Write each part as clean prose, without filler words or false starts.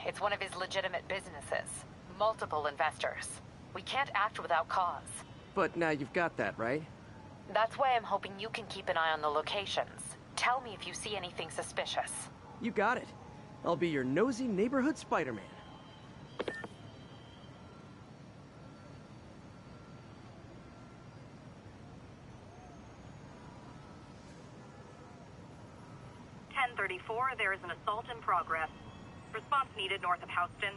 It's one of his legitimate businesses. Multiple investors. We can't act without cause. But now you've got that, right? That's why I'm hoping you can keep an eye on the locations. Tell me if you see anything suspicious. You got it. I'll be your nosy neighborhood Spider-Man. There is an assault in progress. Response needed north of Houston.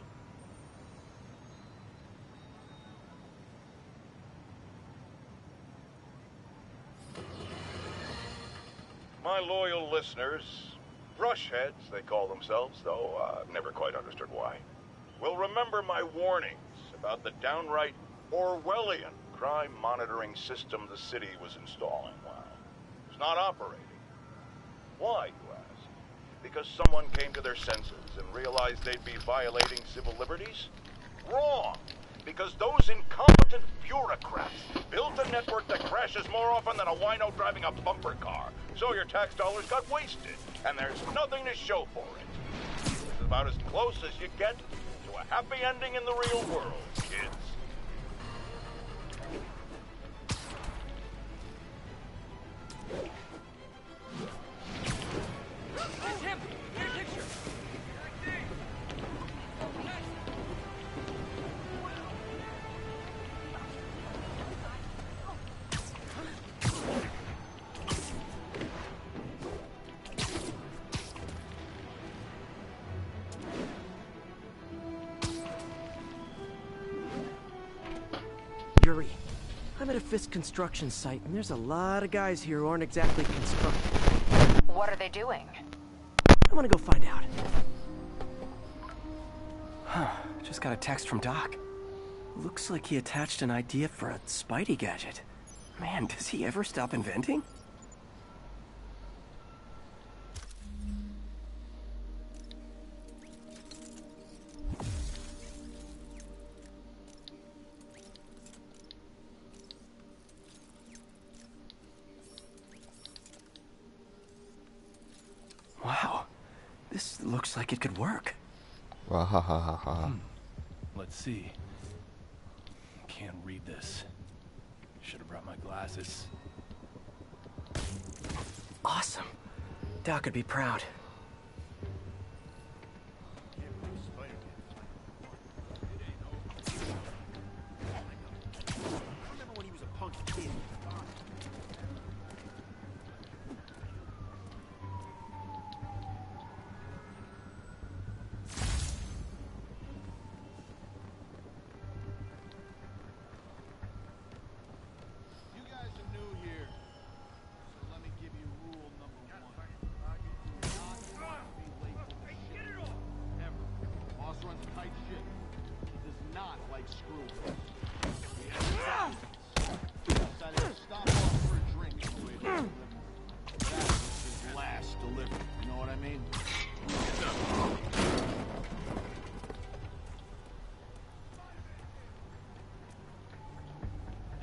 My loyal listeners, brushheads they call themselves, though I've never quite understood why, will remember my warnings about the downright Orwellian crime monitoring system the city was installing. Well, it's not operating. Why, you ask? Because someone came to their senses and realized they'd be violating civil liberties? Wrong! Because those incompetent bureaucrats built a network that crashes more often than a wino driving a bumper car. So your tax dollars got wasted, and there's nothing to show for it. It's about as close as you get to a happy ending in the real world, kids. Yuri, I'm at a Fisk construction site, and there's a lot of guys here who aren't exactly constructing. What are they doing? I'm gonna go find out. Huh, just got a text from Doc. Looks like he attached an idea for a Spidey gadget. Man, does he ever stop inventing? Wow, this looks like it could work. Wahahaha. Let's see. Can't read this. Should have brought my glasses. Awesome. Doc would be proud.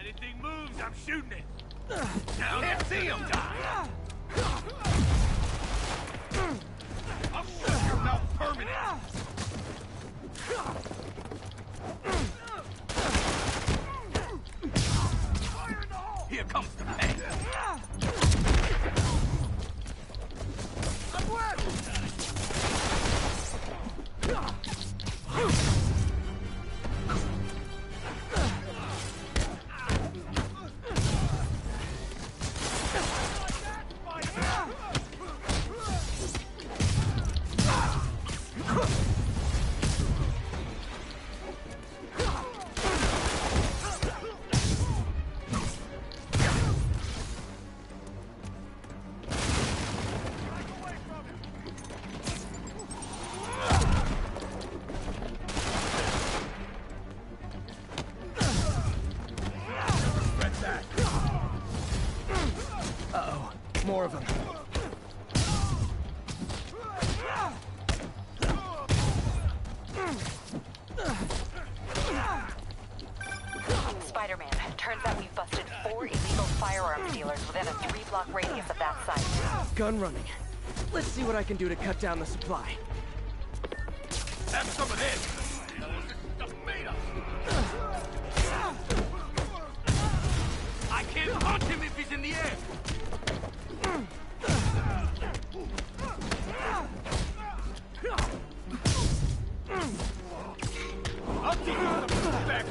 Anything moves, I'm shooting it. Now can't see him die. I'll shut your mouth permanent. Here comes the pain. I'm left. More of them. Spider-Man, turns out we've busted 4 illegal firearms dealers within a 3-block radius of that site. Gun running. Let's see what I can do to cut down the supply. Have some of this. I can't punch him if he's in the air. I'll give you some respect.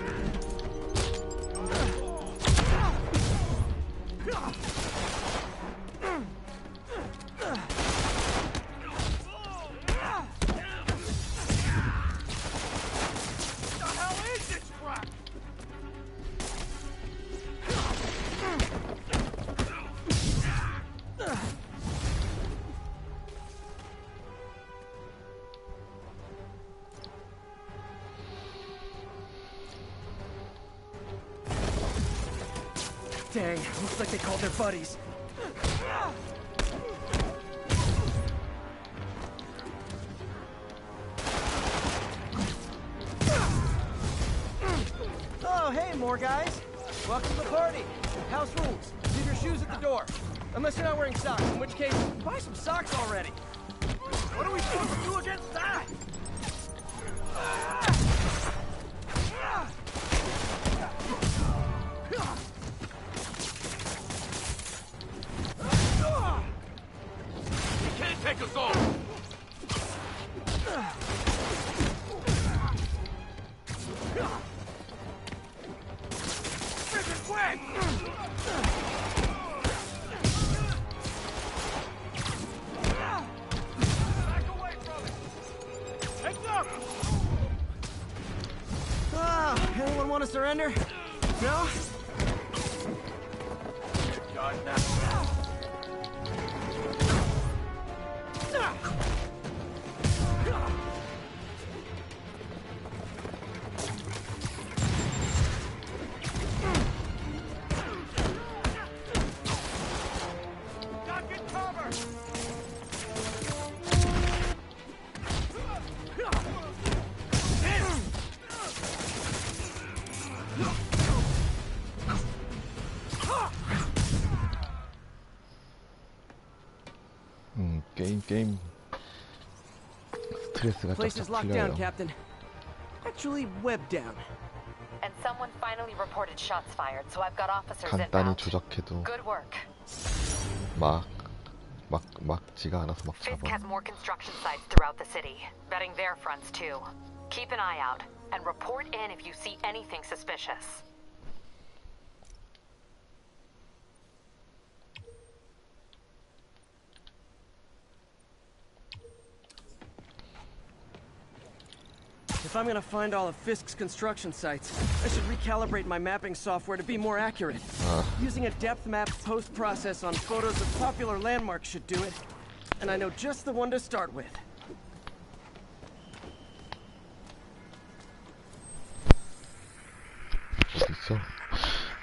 Dang, looks like they called their buddies. Oh, hey, more guys. Welcome to the party. House rules. Leave your shoes at the door. Unless you're not wearing socks, in which case, buy some socks already. What are we supposed to do against that? You can't take us all. Freaking quick! Back away from it! Heads up! Ah, anyone want to surrender? No? God, now. 게임 스트레스가 Place is 쫙쫙 locked down, 풀려요. Captain. Actually, web down. And someone finally reported shots fired, so I've got officers 간단히 inbound. 추적해도 Good work. 막지가 않아서 막 Fisk 잡아. has more construction sites throughout the city, betting their fronts too. Keep an eye out, and report in if you see anything suspicious. If I'm gonna find all of Fisk's construction sites, I should recalibrate my mapping software to be more accurate. Using a depth map post-process on photos of popular landmarks should do it. And I know just the one to start with. 어디 있어?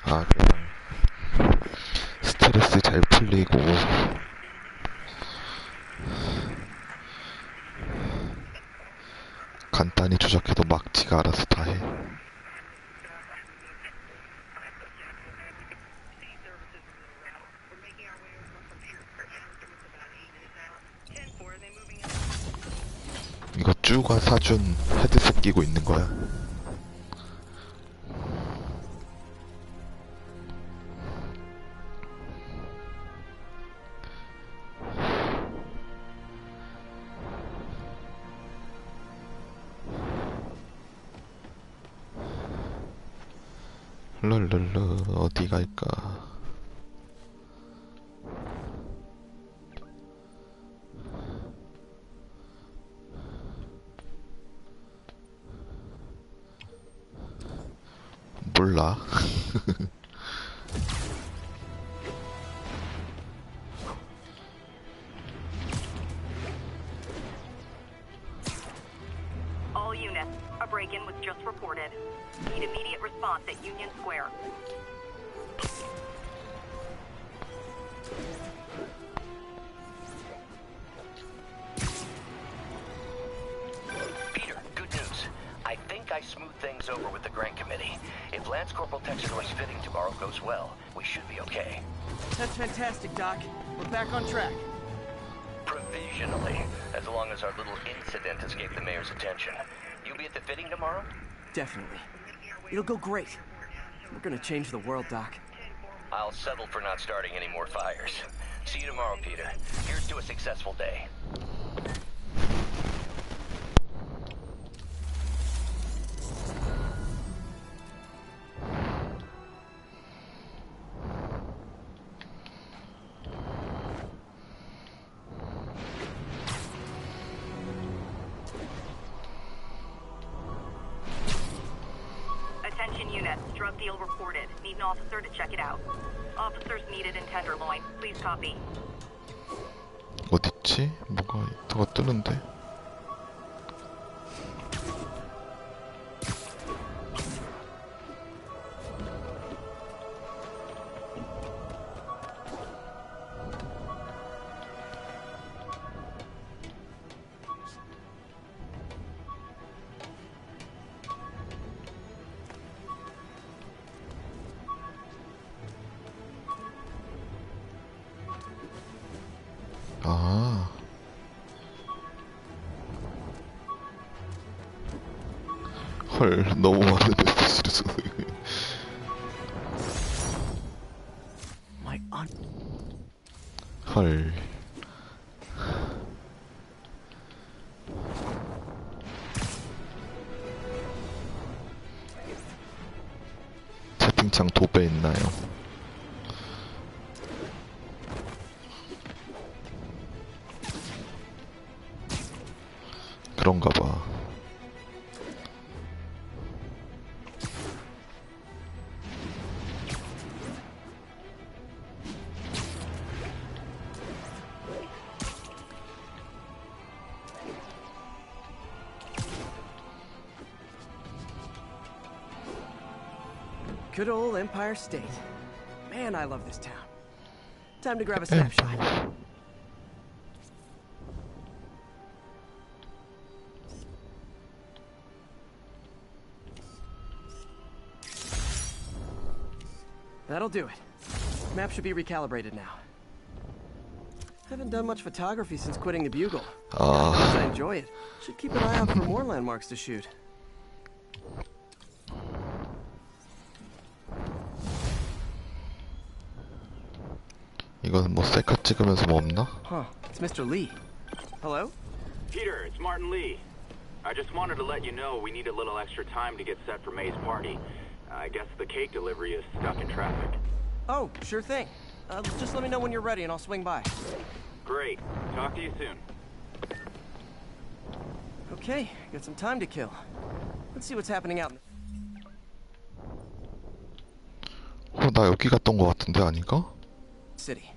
아, 그냥 스트레스 잘 풀리고 간단히 조작해도 막지가 알아서 다 해. 이거 쭈가 사준 헤드셋 끼고 있는 거야. 랄랄라 어디 갈까? 몰라. All units, a break-in was just reported. Need immediate response at Union Square. Peter, good news. I think I smoothed things over with the grant committee. If Lance Corporal Texidor's fitting tomorrow goes well, we should be okay. That's fantastic, Doc. We're back on track. Prevent provisionally, as long as our little incident escaped the mayor's attention. You'll be at the fitting tomorrow? Definitely. It'll go great. We're gonna change the world, Doc. I'll settle for not starting any more fires. See you tomorrow, Peter. Here's to a successful day. Attention units, drug deal reported. Need an officer to check it out. Officers needed in Tenderloin. Please copy. 어딨지? 뭐가 뜨는데? 아, 헐, 너무 많은데 스트레스. 헐. 채팅창 도배 있나요? 그런가 봐. Good old Empire State. Man, I love this town. Time to grab a snapshot. That'll do it. Map should be recalibrated now. Haven't done much photography since quitting the Bugle. I enjoy it. Should keep an eye out for more landmarks to shoot. 이건 뭐 셀카 찍으면서 뭐 없나? Huh, it's Mr. Lee. Hello? Peter, it's Martin Lee. I just wanted to let you know we need a little extra time to get set for May's party. I guess the cake delivery is stuck in traffic. Oh, sure thing. Just let me know when you're ready and I'll swing by. Great. Talk to you soon. Okay, got some time to kill. Let's see what's happening out in 나 여기 갔던 것 같은데 아닌가? the city.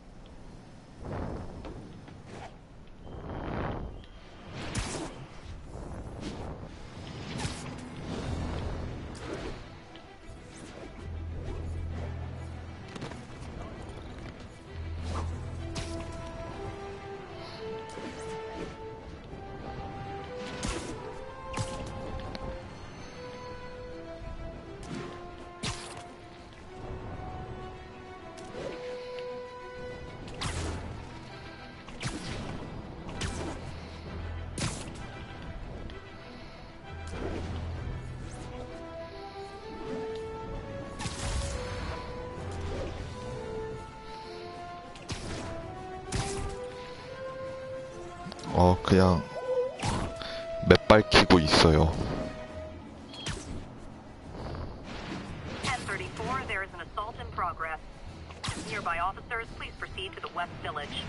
그냥 맵 밝히고 있어요. 1034, there is an assault in progress. Nearby officers, please proceed to the West Village.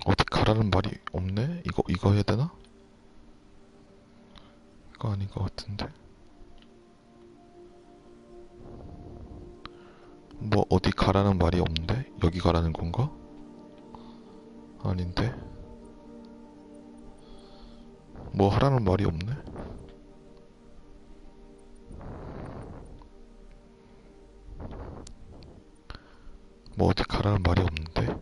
어디 가라는 말이 없네? 이거 해야 되나? 이거 아닌 것 같은데. 뭐 어디 가라는 말이 없는데? 여기 가라는 건가? 아닌데. 뭐 하라는 말이 없네. 뭐 어디 가라는 말이 없는데?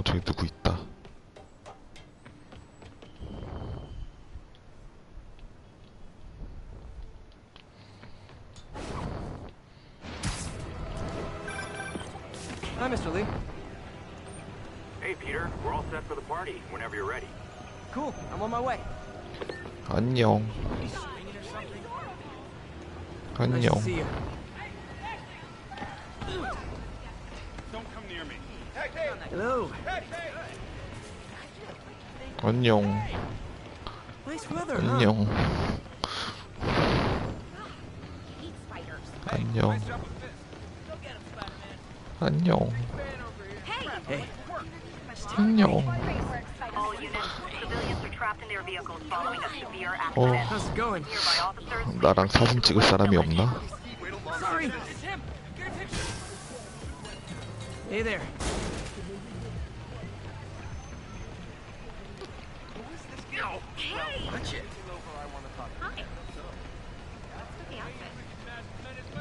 저기 누구 있다. Hi, Mr. Lee. Hey, Peter. We're all set for the party whenever you're ready. Cool, I'm on my way. 안녕. Nice 안녕. to see you. Hello. 안녕. Nice weather, huh? 안녕. 안녕. 안녕. Hey. 안녕. All units, civilians are trapped in their vehicles following a severe accident. How's it going? Nearby officers. 나랑 사진 찍을 사람이 없나? Sorry. Hey there.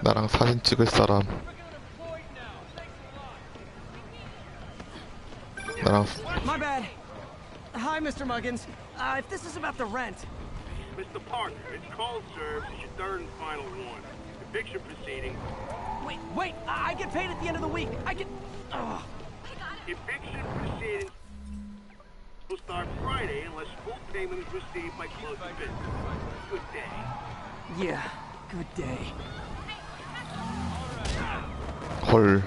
나랑 사진 찍을 사람. 나랑 My bad. Hi, Mr. Muggins. If this is about the rent. Mr. Parker, it's call served. It's your third and final one. Eviction proceedings. Wait, I get paid at the end of the week. I get... Oh. Eviction proceedings will start Friday unless full payment is received by close of business. Good day. Yeah, good day. 헐.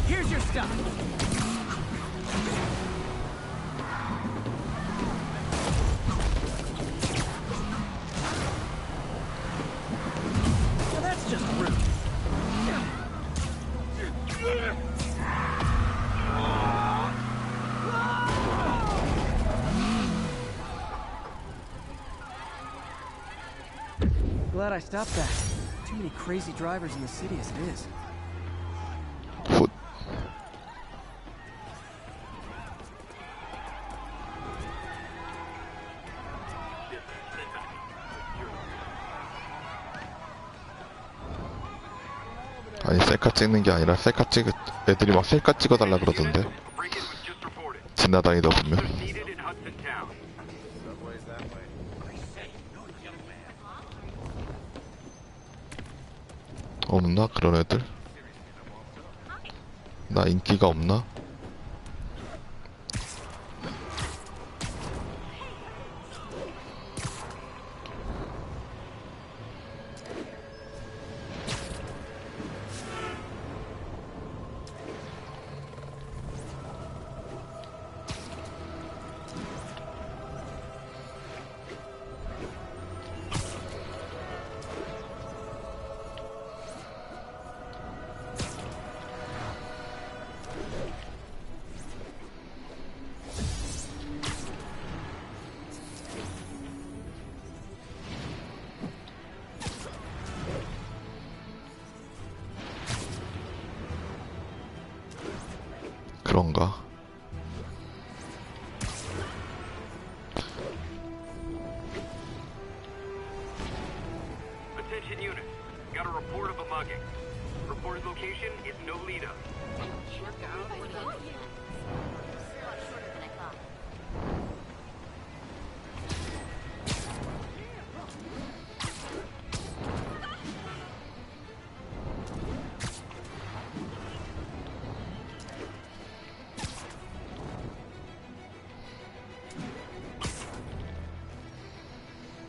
Here's your stuff. Well, that's just rude. Glad I stopped that. Too many crazy drivers in the city as it is. 훗. 아니 셀카 찍는 게 아니라 셀카 찍 애들이 막 셀카 찍어달라 그러던데. 지나다니다 보면. 없나 그런 애들? 나 인기가 없나? 그런가? Attention unit. Got a report of a mugging. Reported location is Nolita.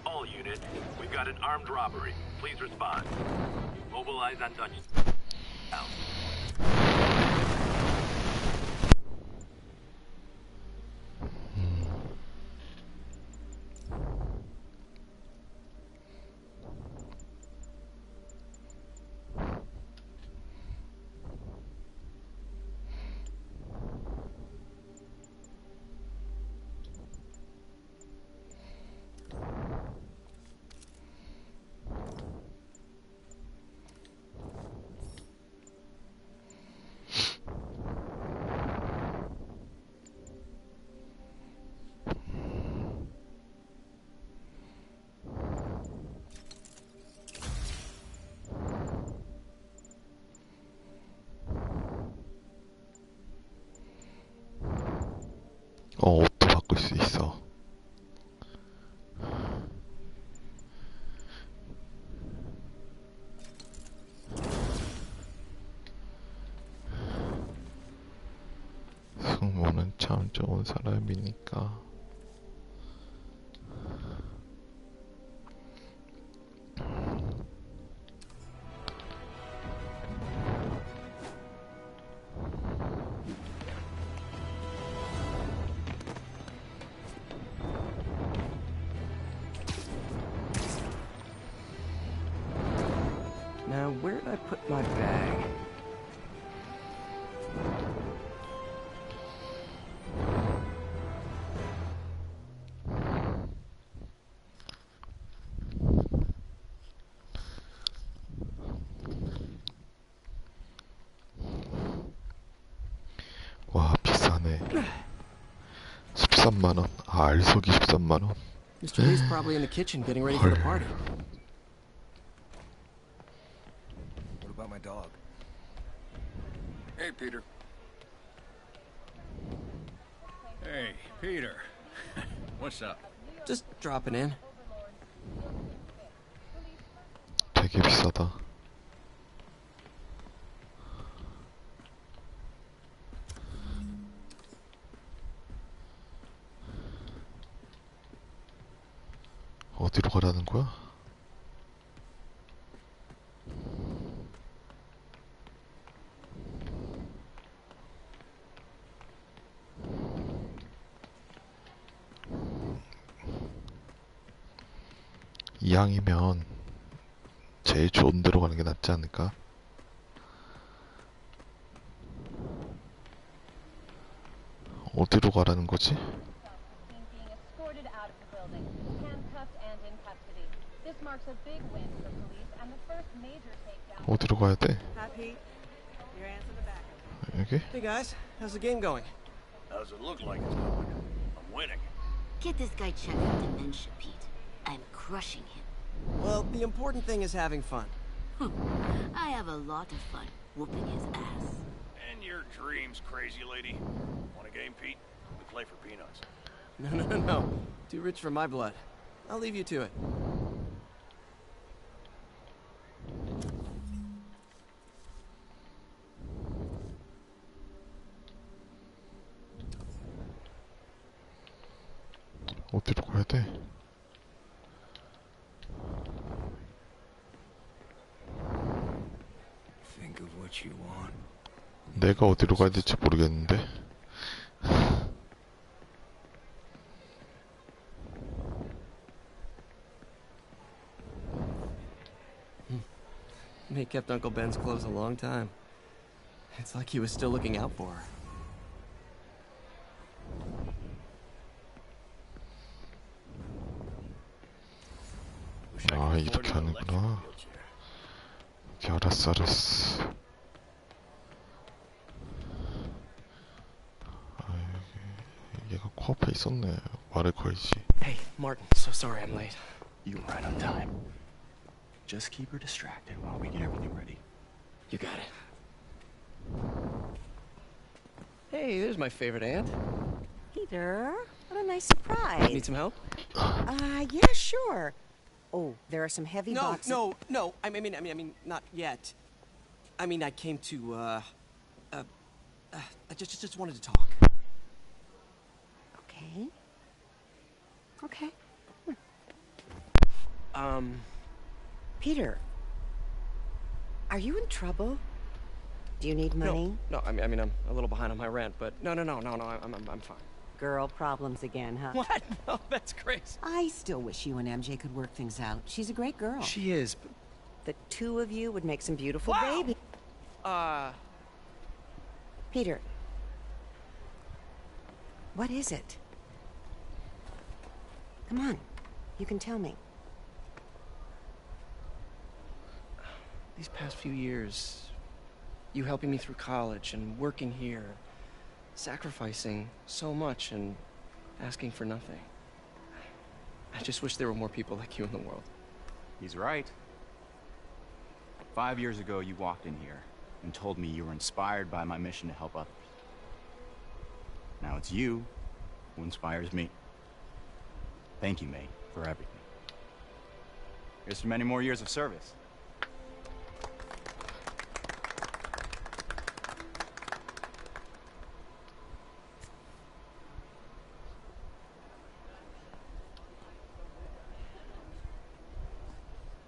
All units, we've got an armed robbery. Please respond. Mobilize on Dutch. 옷도 바꿀 수 있어. 승모는 참 좋은 사람이니까. Now, where did I put my bag? 와, 비싸네. 13만 원. 아, 알속이 13만 원. Mr. Lee's probably in the kitchen getting ready for the party. What about my dog? Hey, Peter. Hey, Peter. What's up? Just dropping in. 되게 비싸다. 어디로 가라는 거야? 이왕이면 제일 좋은 데로 가는 게 낫지 않을까? 어디로 가라는 거지? 어디로 가야 돼? 여기? Hey guys, how's the game going? How's it look like it's going? I'm winning. Get this guy checked out dementia, Pete. I'm crushing him. Well, the important thing is having fun. I have a lot of fun whooping his ass. And your dreams, crazy lady. Want a game, Pete? We play for peanuts. No. Too rich for my blood. I'll leave you to it. 어디로 가야 돼? Think of what you want. 내가 어디로 가야 될지 모르겠는데. They kept Uncle Ben's clothes a long time. It's like he was still looking out for her. 아, 이렇게 하는구나. 오케이, 알았어. 아, 얘가 코앞에 있었네. 말을 걸지. Hey, Martin, so sorry I'm late. You were right on time. Just keep her distracted while we get everything ready. You got it. Hey, there's my favorite aunt. Peter, what a nice surprise. Need some help? Yeah, sure. Oh, there are some heavy boxes. No. I mean, not yet. I mean, I came to, I just wanted to talk. Okay. Peter, are you in trouble? Do you need money? No, I mean, I'm a little behind on my rent, but no, I'm fine. Girl problems again, huh? What? No, that's crazy. I still wish you and MJ could work things out. She's a great girl. She is, but... The two of you would make some beautiful babies. Peter. What is it? Come on. You can tell me. These past few years, you helping me through college and working here, sacrificing so much and asking for nothing. I just wish there were more people like you in the world. He's right. 5 years ago, you walked in here and told me you were inspired by my mission to help others. Now it's you who inspires me. Thank you, May, for everything. Here's to many more years of service.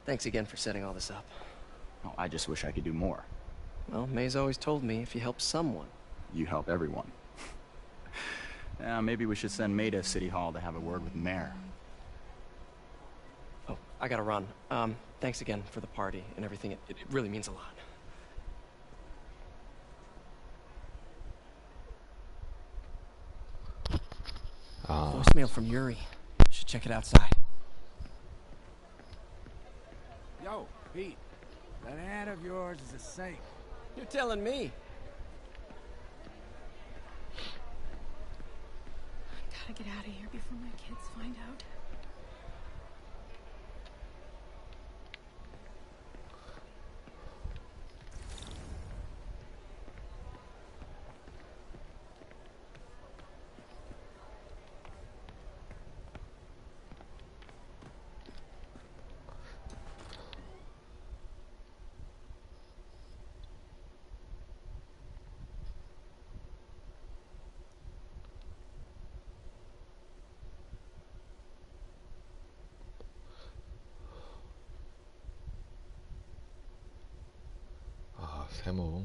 Thanks again for setting all this up. Oh, I just wish I could do more. Well, May's always told me if you help someone... You help everyone. Maybe we should send May to City Hall to have a word with the mayor. Oh, I gotta run. Thanks again for the party and everything. It really means a lot. Voicemail from Yuri. Should check it outside. Yo, Pete. That aunt of yours is a saint. You're telling me. I gotta get out of here before my kids find out. 세모.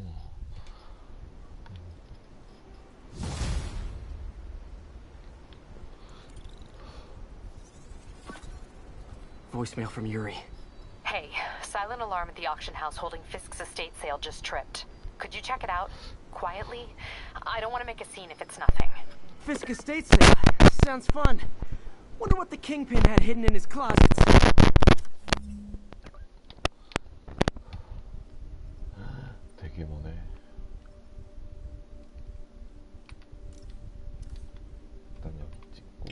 Voicemail from Yuri. Hey, silent alarm at the auction house holding Fisk's estate sale just tripped. Could you check it out? Quietly? I don't want to make a scene if it's nothing. Fisk estate sale. Sounds fun. Wonder what the Kingpin had hidden in his closets. 되게 머네. 일단 여기 찍고.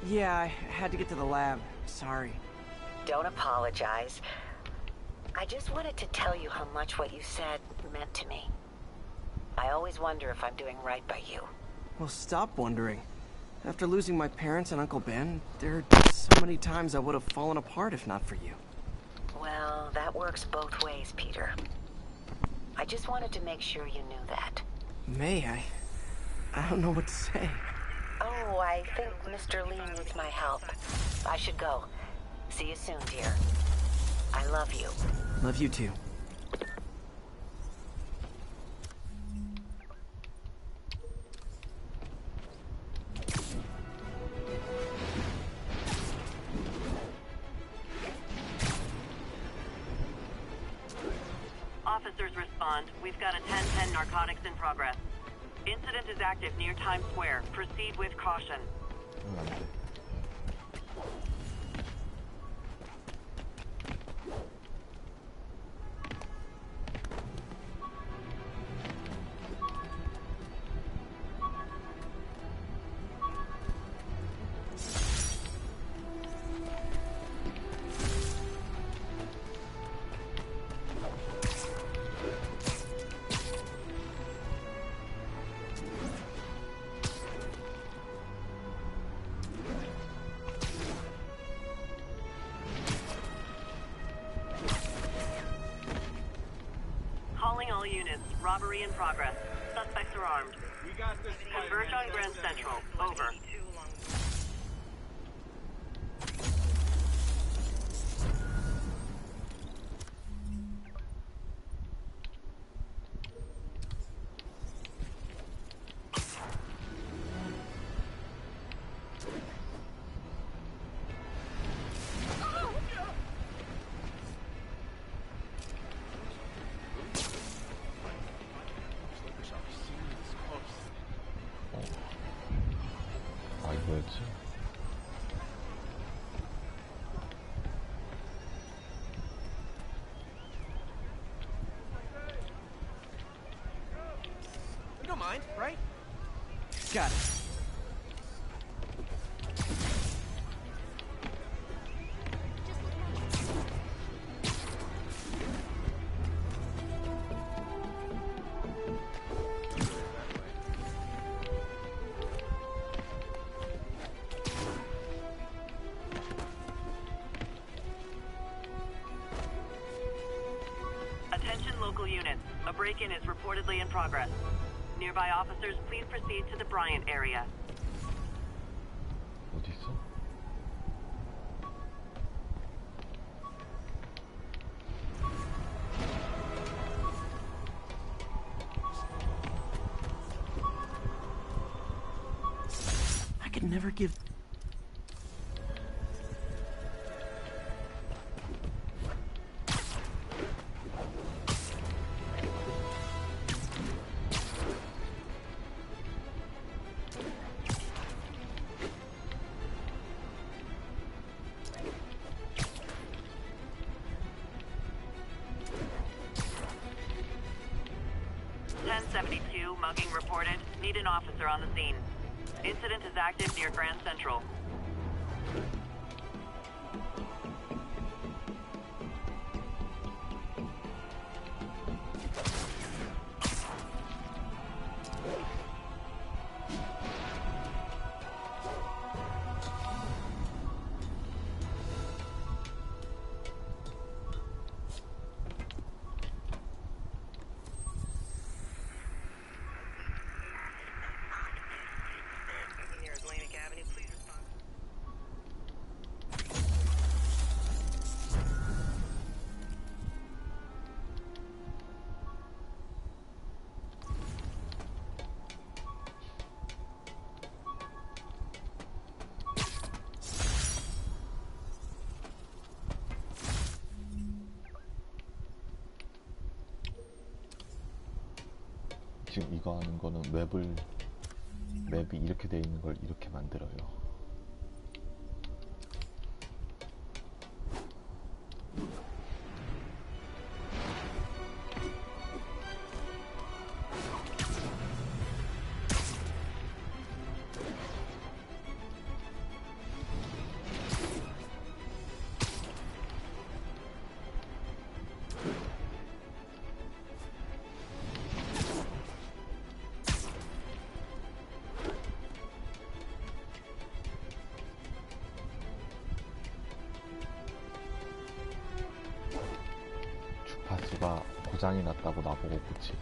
Yeah, I had to get to the lab. Sorry. Don't apologize. I just wanted to tell you how much what you said meant to me. I always wonder if I'm doing right by you. Well, stop wondering. After losing my parents and Uncle Ben, there are so many times I would have fallen apart if not for you. Well, that works both ways, Peter. I just wanted to make sure you knew that. May, I don't know what to say. Oh, I think Mr. Lee needs my help. I should go. See you soon, dear. I love you. Love you too. Officers respond. We've got a 10-10 narcotics in progress. Incident is active near Times Square. Proceed with caution. Robbery in progress. Suspects are armed. Converge on Grand Central. Over. 아, 이거였지? You don't mind, right? Got it. Attention local units. A break-in is reportedly in progress. Nearby officers, please proceed to the Bryant area. 어디 있어? I could never give... Mugging reported. Need an officer on the scene. Incident is active near Grand Central. 지금 이거 하는 거는 맵이 이렇게 돼 있는 걸 이렇게 만들어요. 주파수가 고장이 났다고 나보고 고치래.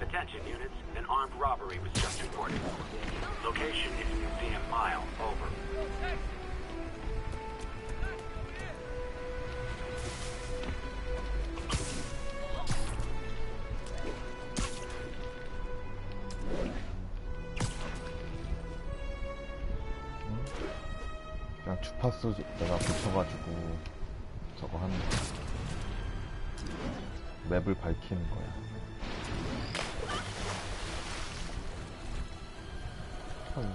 Attention units, an armed robbery was just reported. Location is Museum Mile. Over. 그냥 주파수 내가 붙여가지고 저거 하는 거야. 맵을 밝히는 거야.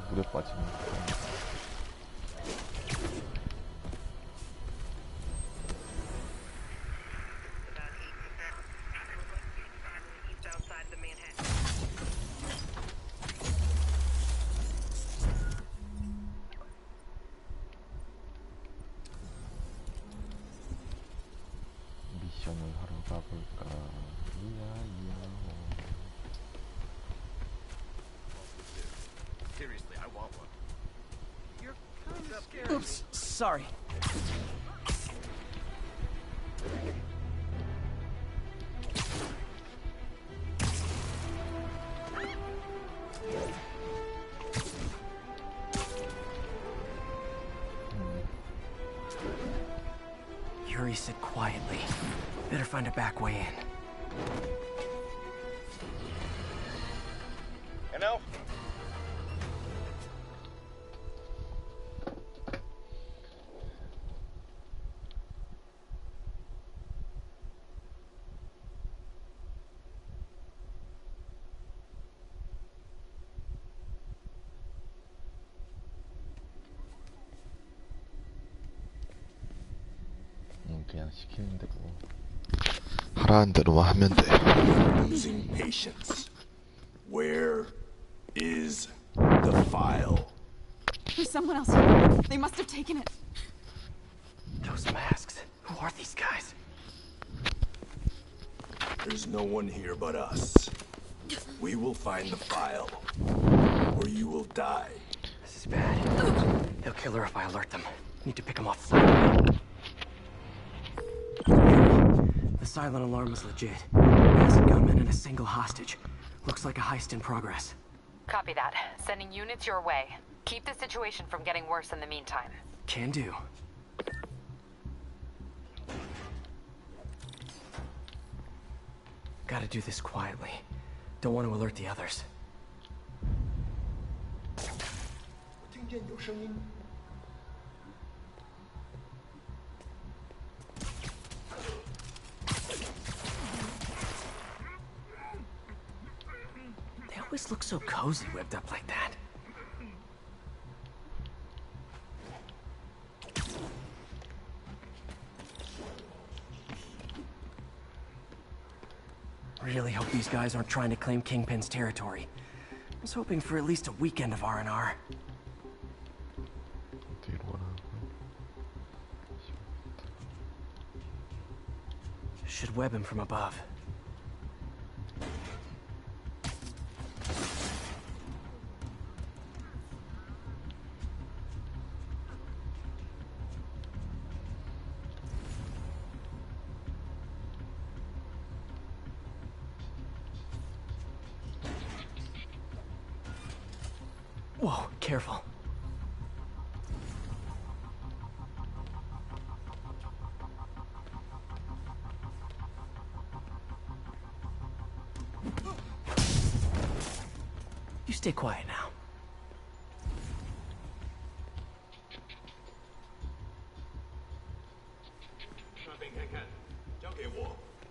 물에 빠지는 거야. 미션을 하러 가볼까? Seriously, I want one. You're kind of scared. Oops, sorry. Yuri said quietly. Better find a back way in. And now, 그냥 시키는 대로 하라는 대로만 하면 돼. Losing patience. Where is the file? There's someone else here. They must have taken it. Those masks. Who are these guys? There's no one here but us. We will find the file, or you will die. This is bad. They'll kill her if I alert them. Need to pick them off slowly. The silent alarm was legit. There's a gunman and a single hostage. Looks like a heist in progress. Copy that. Sending units your way. Keep the situation from getting worse in the meantime. Can do. Gotta do this quietly. Don't want to alert the others. They always look so cozy whipped up like that. Really hope these guys aren't trying to claim Kingpin's territory. I was hoping for at least a weekend of R&R. Should web him from above. Whoa, careful. You stay quiet now.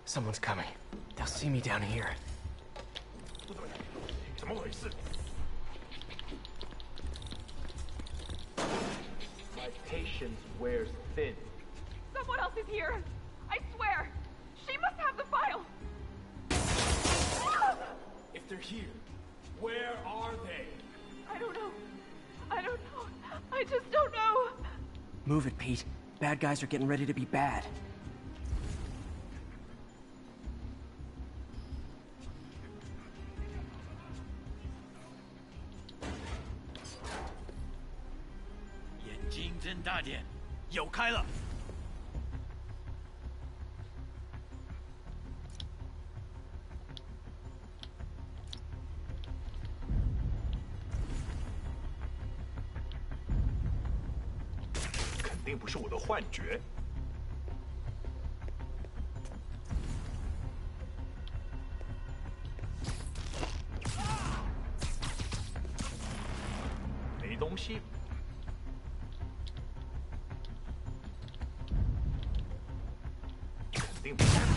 Someone's coming. They'll see me down here. My patience wears thin. Someone else is here. I swear. She must have the file. If they're here, where are they? I don't know. I don't know. I just don't know. Move it, Pete. Bad guys are getting ready to be bad.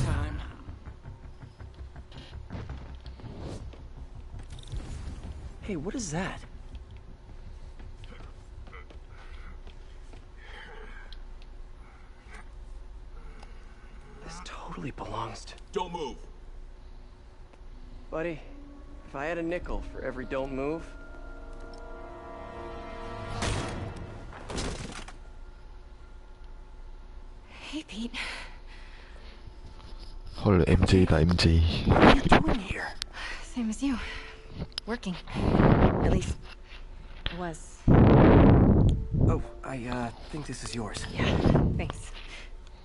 Time. Hey, what is that? This totally belongs to... Don't move. Buddy, if I had a nickel for every don't move... Hey, Pete. 헐, MJ다, MJ. What are you doing here? Same as you. Working. At least, was. Oh, I think this is yours. Yeah, thanks.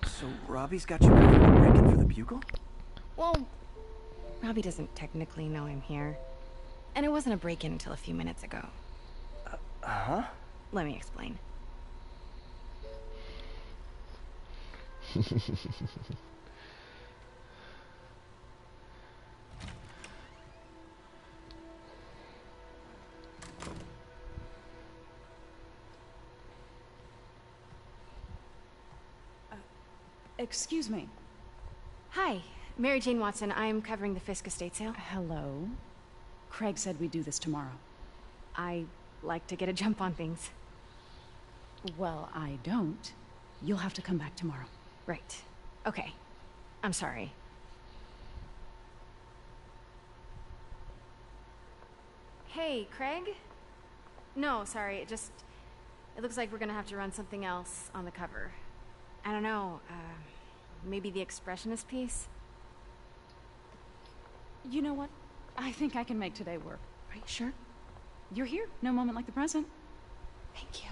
So Robbie's got you covered for breaking for the Bugle? Well, Robbie doesn't technically know I'm here. And it wasn't a break-in until a few minutes ago. Huh? Let me explain. Excuse me. Hi, Mary Jane Watson. I'm covering the Fisk estate sale. Hello. Craig said we'd do this tomorrow. I like to get a jump on things. Well, I don't. You'll have to come back tomorrow. Right. Okay. I'm sorry. Hey, Craig? No, sorry. It looks like we're gonna have to run something else on the cover. I don't know, maybe the expressionist piece? You know what? I think I can make today work. Are you sure? You're here. No moment like the present. Thank you.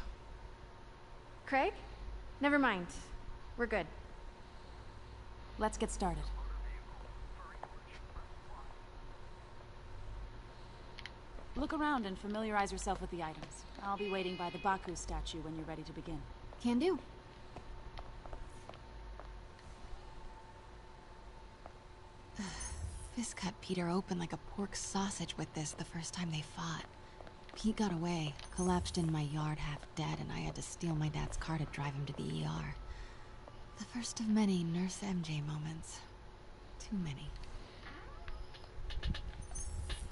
Craig? Never mind. We're good. Let's get started. Look around and familiarize yourself with the items. I'll be waiting by the Baku statue when you're ready to begin. Can do. Fisk cut Peter open like a pork sausage with this the first time they fought. Pete got away, collapsed in my yard half dead, and I had to steal my dad's car to drive him to the ER. The first of many Nurse MJ moments. Too many.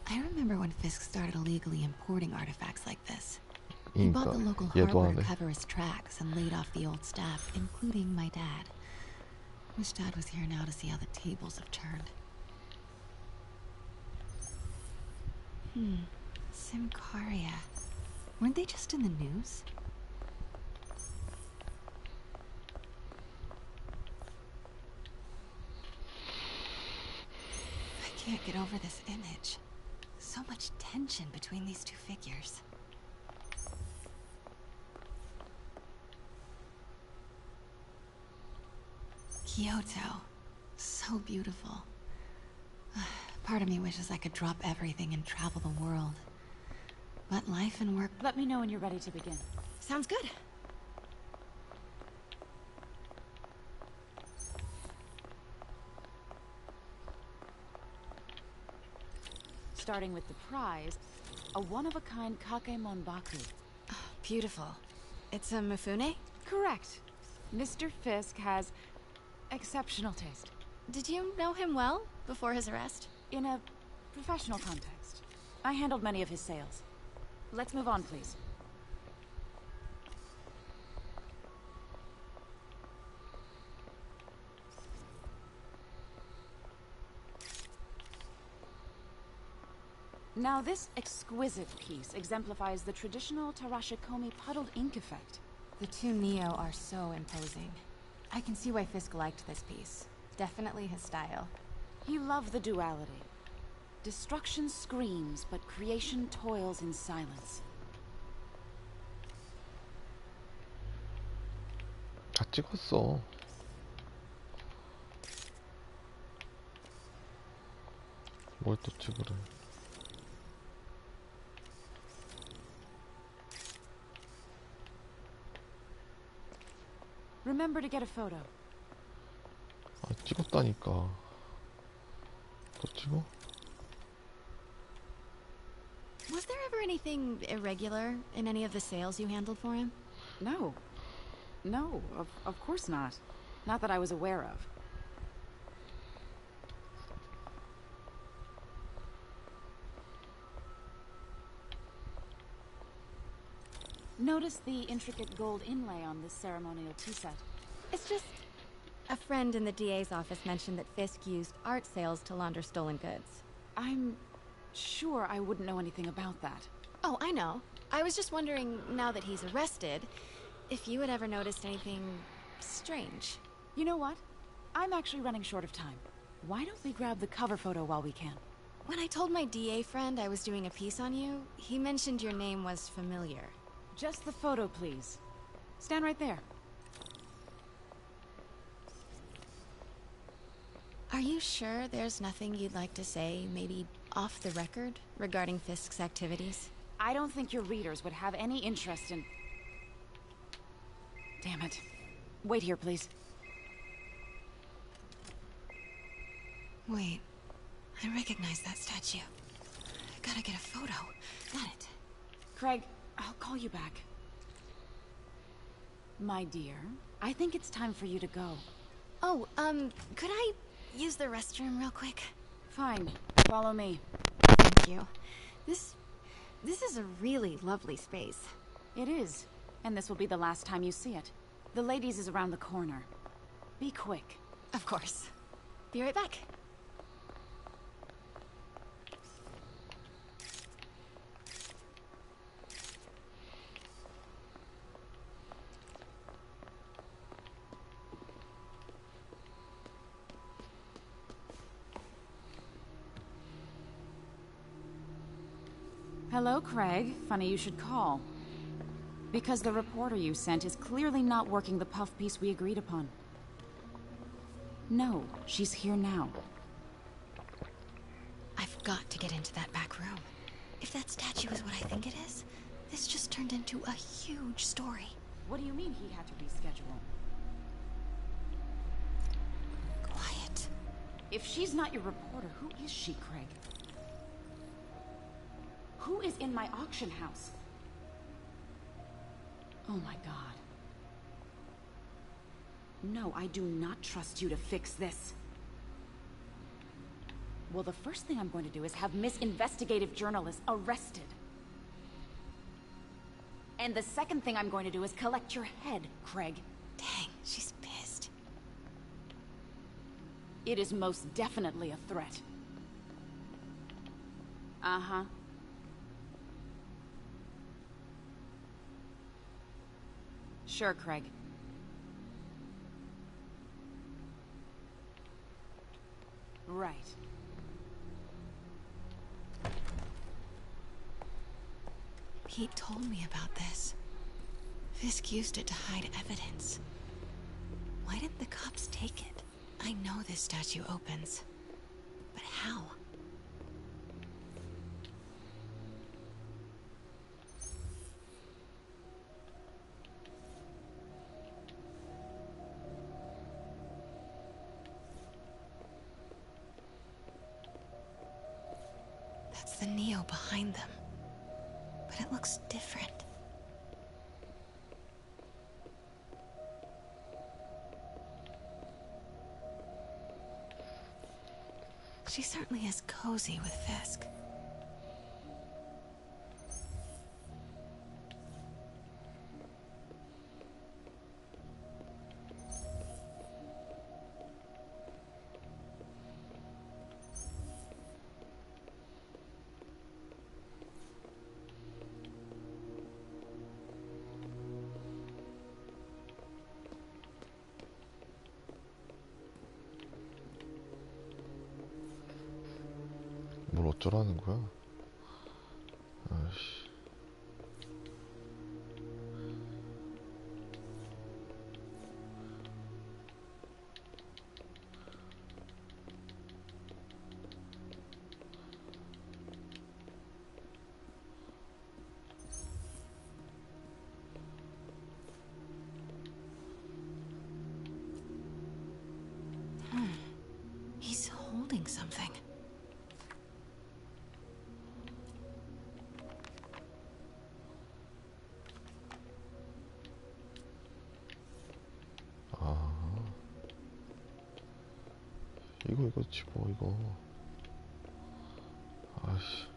I remember when Fisk started illegally importing artifacts like this. He bought the local hardware to cover his tracks and laid off the old staff, including my dad. Wish Dad was here now to see how the tables have turned. Simcaria. Weren't they just in the news? I can't get over this image. So much tension between these two figures. Kyoto. So beautiful. Part of me wishes I could drop everything and travel the world. But life and work... Let me know when you're ready to begin. Sounds good. Starting with the prize, a one-of-a-kind Kakemon Baku. Oh, beautiful. It's a Mifune? Correct. Mr. Fisk has exceptional taste. Did you know him well before his arrest? In a professional context. I handled many of his sales. Let's move on, please. Now this exquisite piece exemplifies the traditional Tarashikomi puddled ink effect. The two Neo are so imposing. I can see why Fisk liked this piece. Definitely his style. He loved the duality. Destruction screams, but creation toils in silence. 다 찍었어. 뭘 또 찍으래. Remember to get a photo. 아, 찍었다니까. 또 찍어? Was there ever anything irregular in any of the sales you handled for him? No. No, of course not. Not that I was aware of. Notice the intricate gold inlay on this ceremonial tea set. It's just... a friend in the DA's office mentioned that Fisk used art sales to launder stolen goods. I'm sure I wouldn't know anything about that. Oh, I know. I was just wondering, now that he's arrested, if you had ever noticed anything strange. You know what? I'm actually running short of time. Why don't we grab the cover photo while we can? When I told my DA friend I was doing a piece on you, he mentioned your name was familiar. Just the photo, please. Stand right there. Are you sure there's nothing you'd like to say, maybe off the record, regarding Fisk's activities? I don't think your readers would have any interest in... Damn it. Wait here, please. Wait. I recognize that statue. I gotta get a photo. Got it. Craig, I'll call you back. My dear, I think it's time for you to go. Oh, could I use the restroom real quick? Fine. Follow me. Thank you. This is a really lovely space. It is. And this will be the last time you see it. The ladies is around the corner. Be quick. Of course. Be right back. Hello, Craig. Funny you should call. Because the reporter you sent is clearly not working the puff piece we agreed upon. No, she's here now. I've got to get into that back room. If that statue is what I think it is, this just turned into a huge story. What do you mean he had to reschedule? Quiet. If she's not your reporter, who is she, Craig? Who is in my auction house? Oh my god. No, I do not trust you to fix this. Well, the first thing I'm going to do is have Miss Investigative Journalist arrested. And the second thing I'm going to do is collect your head, Craig. Dang, she's pissed. It is most definitely a threat. Uh-huh. Sure, Craig. Right. Pete told me about this. Fisk used it to hide evidence. Why didn't the cops take it? I know this statue opens. But how? That's the Neo behind them. But it looks different. She certainly is cozy with Fisk. 뭘 어쩌라는 거야? 아이씨. He's holding something. 이거 집어 이거. 아이씨.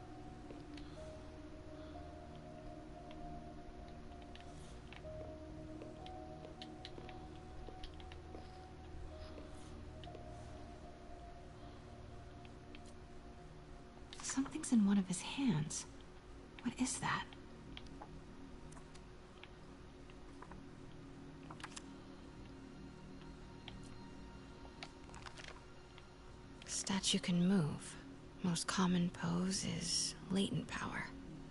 Something's in one of his hands. What is that? statue can move. Most common pose is latent power.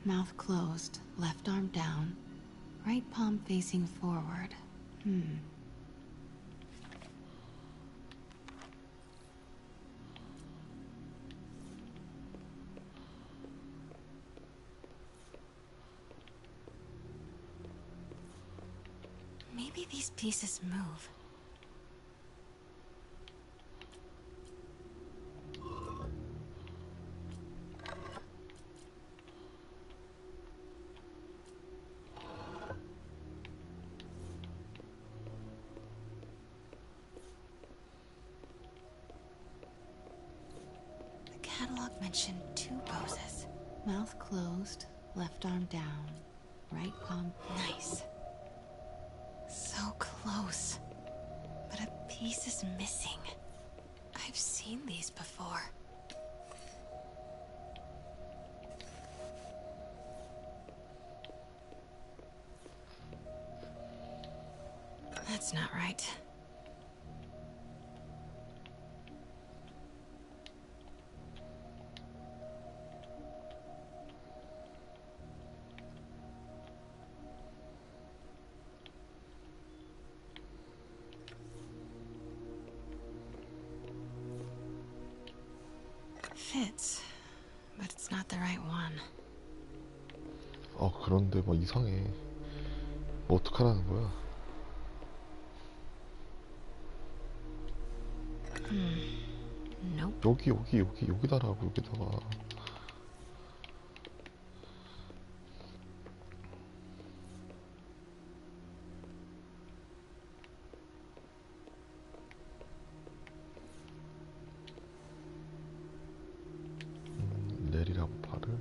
Mouth closed, left arm down, right palm facing forward. Maybe these pieces move. The catalog mentioned 2 poses. Mouth closed, left arm down, right palm. Nice. So close. But a piece is missing. I've seen these before. That's not right. Fits, but it's not the right one. 그런데 뭐 이상해. 뭐 어떡하라는 거야? Nope. 여기다라고 여기다가. 내리라고 발을.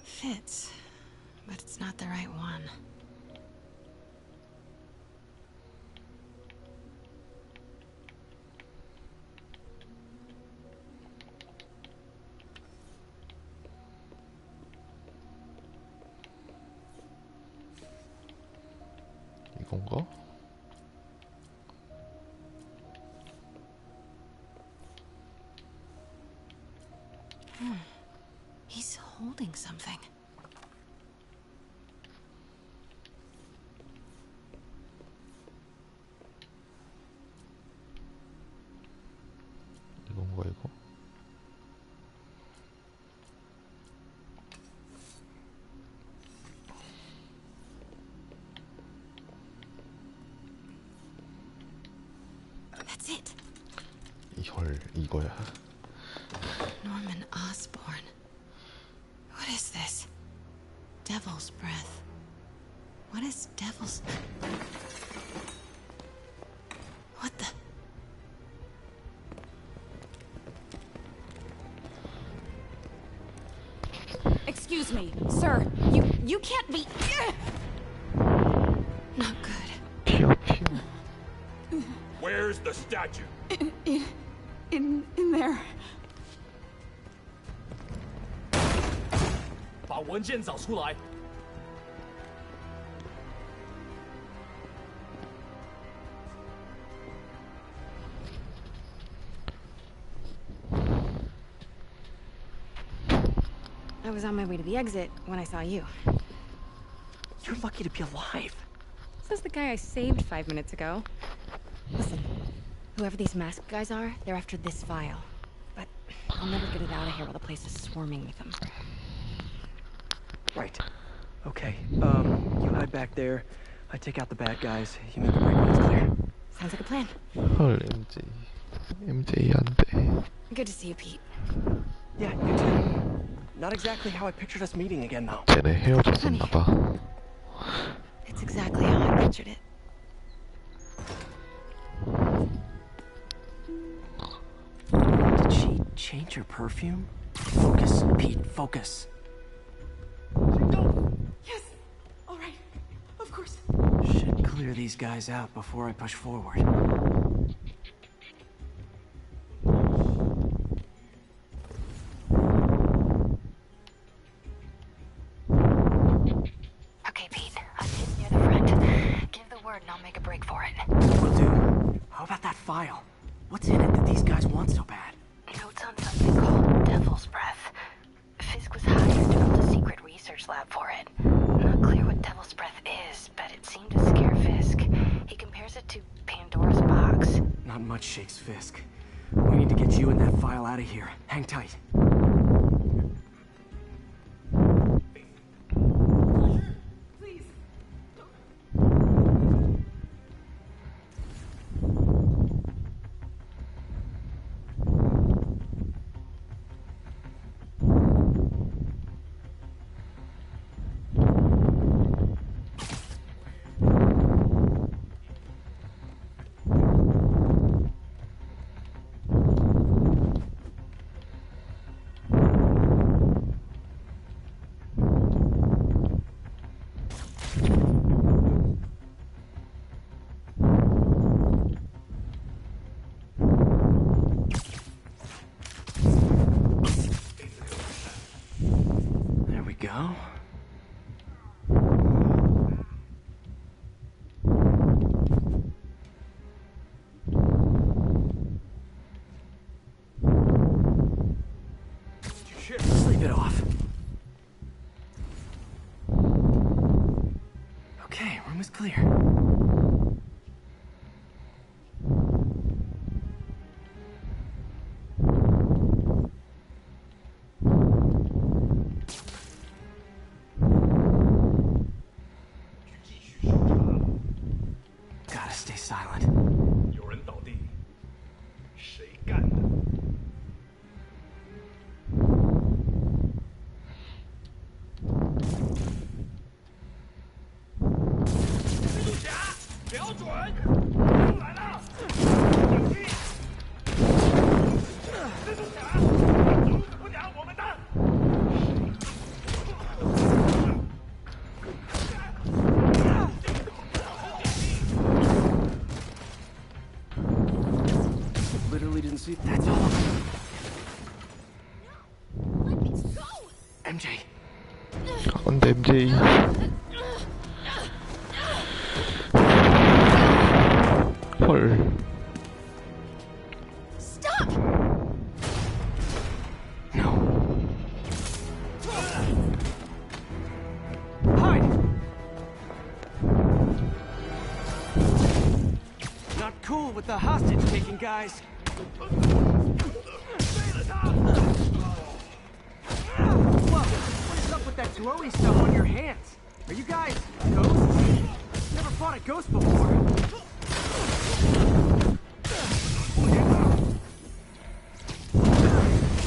Fits, but it's not the right one. 이건가? He's holding something. 이건가 이거? That's it. 이거야. Norman Osborn. What is this? Devil's breath. What is devil's... What the... Excuse me, sir. You can't be... Not good. 튀어. Where's the statue? In there. 把文件找出来。 I was on my way to the exit when I saw you. You're lucky to be alive. This is the guy I saved 5 minutes ago. Listen, whoever these masked guys are, they're after this file. But I'll never get it out of here while the place is swarming with them. Right. Okay. You hide back there. I take out the bad guys. You make the break when it's clear. Sounds like a plan. 헐, MJ 안 돼. Good to see you, Pete. Yeah, you too. Not exactly how I pictured us meeting again, though. 쟤네 헤어졌었나 봐. It's exactly how I pictured it. Did she change her perfume? Focus, Pete, focus. Yes. All right. Of course. Should clear these guys out before I push forward. Okay, Pete. I'm just near the front. Give the word and I'll make a break for it. Will do. How about that file? What's in it that these guys want so bad? Notes on something called Devil's Breath. Fisk was hired to build a secret research lab for it. Not clear what Devil's Breath is, but it seemed to scare Fisk. He compares it to Pandora's box. Not much shakes Fisk. We need to get you and that file out of here. Hang tight. Go. Sleep it off. Okay, room is clear. Stay silent. 有人倒地，谁干的？蜘蛛侠，瞄准！又来了！小心！蜘蛛侠，阻止不了我们的！ Literally didn't see. That's all. MJ. 안 돼, MJ. 헐. Stop! No. Hide! Not cool with the hostage-taking guys. Whoa, what is up with that glowy stuff on your hands? Are you guys ghosts? Never fought a ghost before.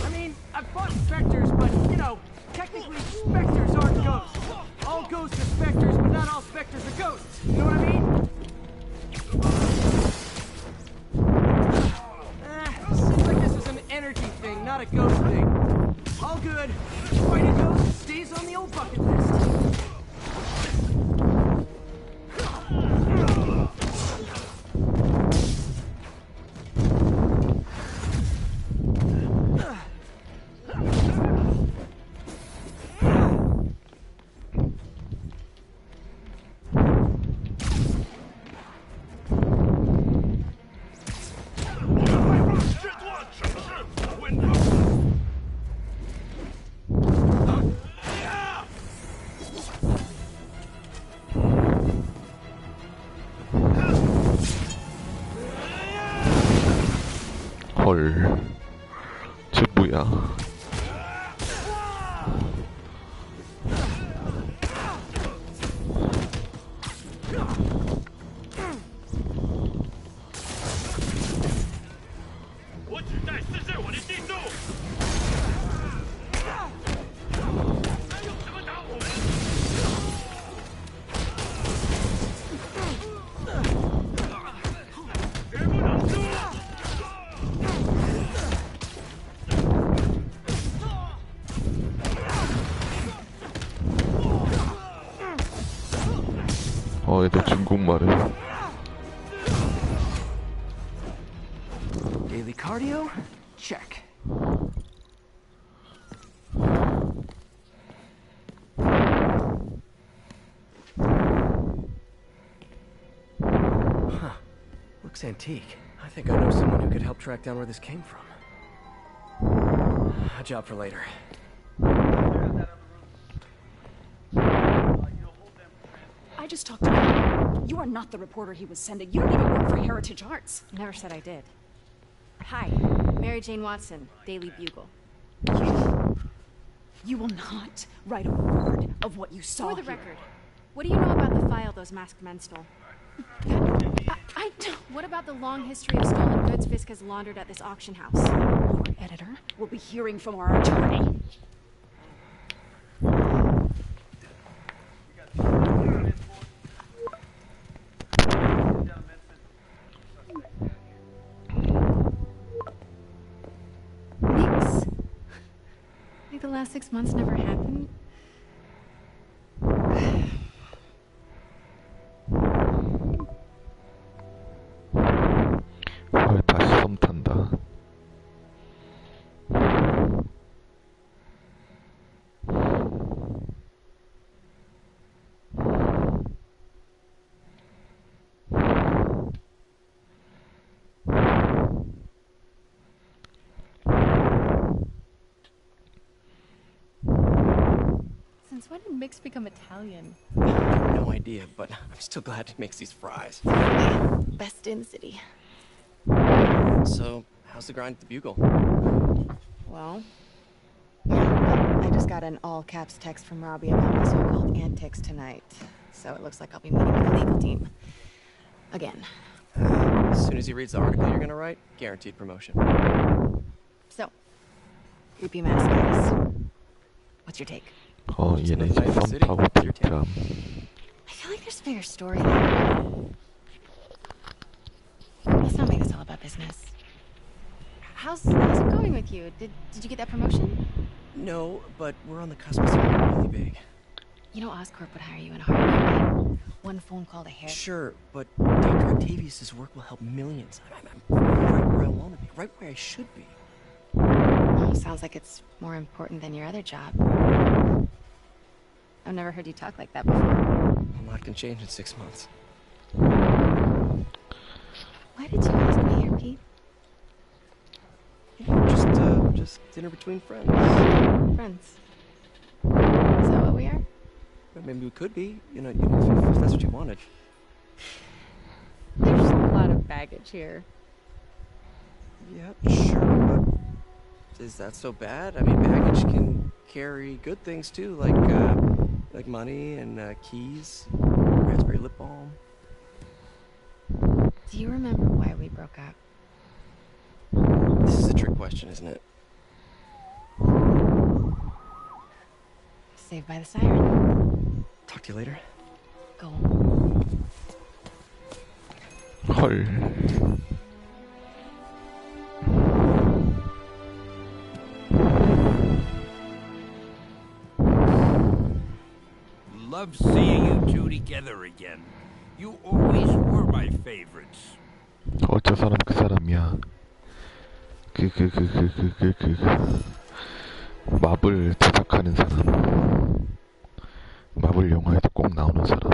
I mean, I've fought specters, but, you know, technically specters aren't ghosts. All ghosts are specters, but not all specters are ghosts. You know what I mean? Seems like this is an energy thing, not a ghost thing. All good. Fight a ghost stays on the old bucket list. 헐. 쟤 뭐야? 얘도 중국말을. Daily cardio? Check. Huh. Looks antique. I think I know someone who could help track down where this came from. A job for later. I just talked to him. You are not the reporter he was sending. You don't even work for Heritage Arts. Never said I did. Hi, Mary Jane Watson, Daily Bugle. You will not write a word of what you saw For the here. record, what do you know about the file those masked men stole? I don't. What about the long history of stolen goods Fisk has laundered at this auction house? Our editor will be hearing from our attorney. Like the last 6 months never happened? 헐, 다시 섬 탄다. Since when did Mix become Italian? No idea, but I'm still glad he makes these fries. Best in the city. So, how's the grind at the Bugle? Well, I just got an all-caps text from Robbie about my so-called antics tonight. So it looks like I'll be meeting with the legal team. Again. As soon as he reads the article you're gonna write, guaranteed promotion. So, creepy mask guys. What's your take? 얘네 이제 섬 타고 데이트함. I feel like there's a bigger story there. Let's not make this all about business. How's it going with you? Did you get that promotion? No, but we're on the cusp of something really big. You know Oscorp would hire you in a heartbeat. One phone call to Harry. Sure, but Dr. Octavius' work will help millions. I'm right where I want to be, right where I should be. Oh, sounds like it's more important than your other job. I've never heard you talk like that before. A lot can change in 6 months. Why did you ask me here, Pete? Just dinner between friends. Friends. Is that what we are? Maybe we could be, if that's what you wanted. There's a lot of baggage here. Yeah, sure, but is that so bad? I mean, baggage can carry good things too, like money and keys, raspberry lip balm. Do you remember why we broke up? This is a trick question, isn't it? Saved by the siren. Talk to you later. Go. 헐. Love seeing you two together again. You always were my favorites. 저 사람 그 사람이야. 마블 제작하는 사람. 마블 영화에도 꼭 나오는 사람.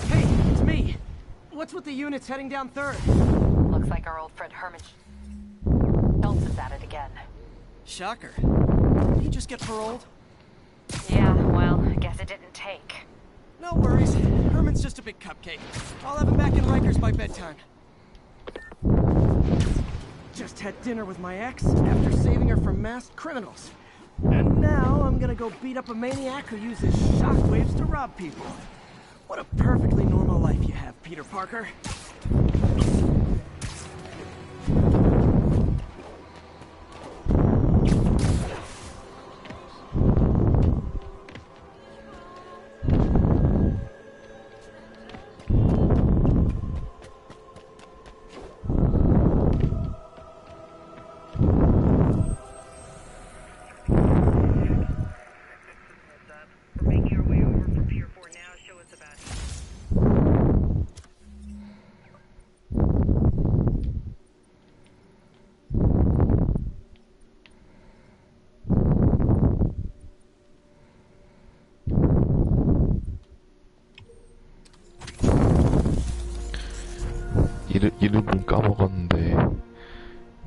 Hey, it's me. What's with the units heading down 3rd? Looks like our old friend Herman Schultz is at it again. Shocker. Did he just get paroled? Yeah, well, I guess it didn't take. No worries. Herman's just a big cupcake. I'll have him back in Rikers by bedtime. Just had dinner with my ex after saving her from masked criminals. And now I'm gonna go beat up a maniac who uses shockwaves to rob people. What a perfectly normal life you have, Peter Parker. 이름을 까먹었는데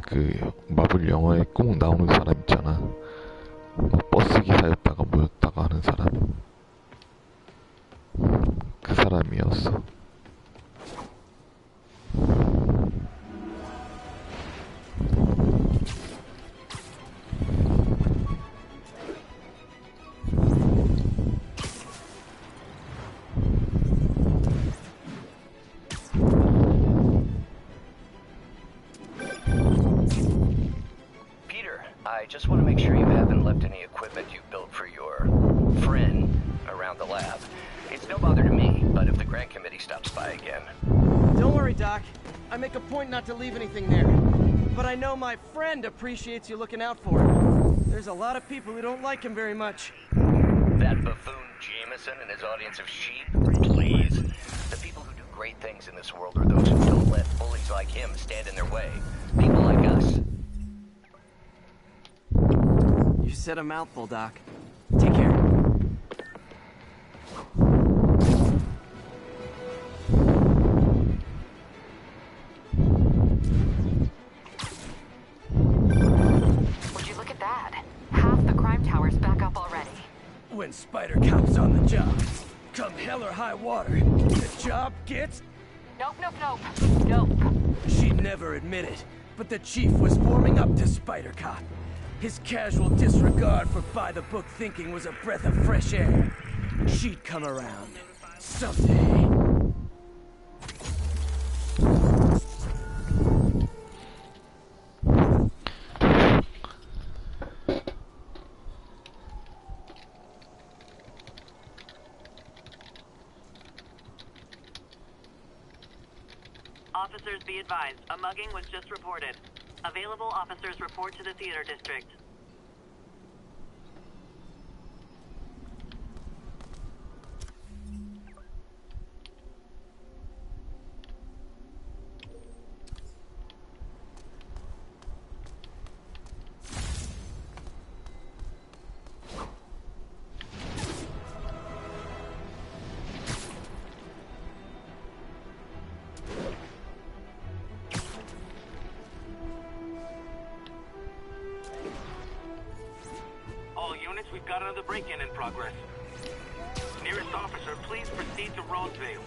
그 마블 영화에 꼭 나오는 사람 있잖아. 뭐 버스 기사였다가 뭐였다가 하는 사람. 그 사람이었어. I just want to make sure you haven't left any equipment you built for your friend around the lab. It's no bother to me, but if the grant committee stops by again... Don't worry, Doc. I make a point not to leave anything there. But I know my friend appreciates you looking out for him. There's a lot of people who don't like him very much. That buffoon Jameson and his audience of sheep? Please. The people who do great things in this world are those who don't let bullies like him stand in their way. People like us. You said a mouthful, Doc. Take care. Would you look at that? Half the crime tower's back up already. When Spider Cop's on the job, come hell or high water, the job gets... Nope, nope, nope. Nope. She'd never admit it, but the chief was warming up to Spider Cop. His casual disregard for by-the-book thinking was a breath of fresh air. She'd come around. Someday. Officers be advised, a mugging was just reported. Available officers report to the theater district. We've got another break-in in progress. Nearest officer, please proceed to Roseville.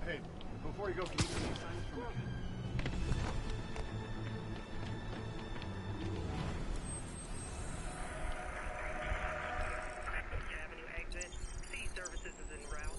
Hey, before you go, can you give me a sign from... Avenue exit. C services is en route.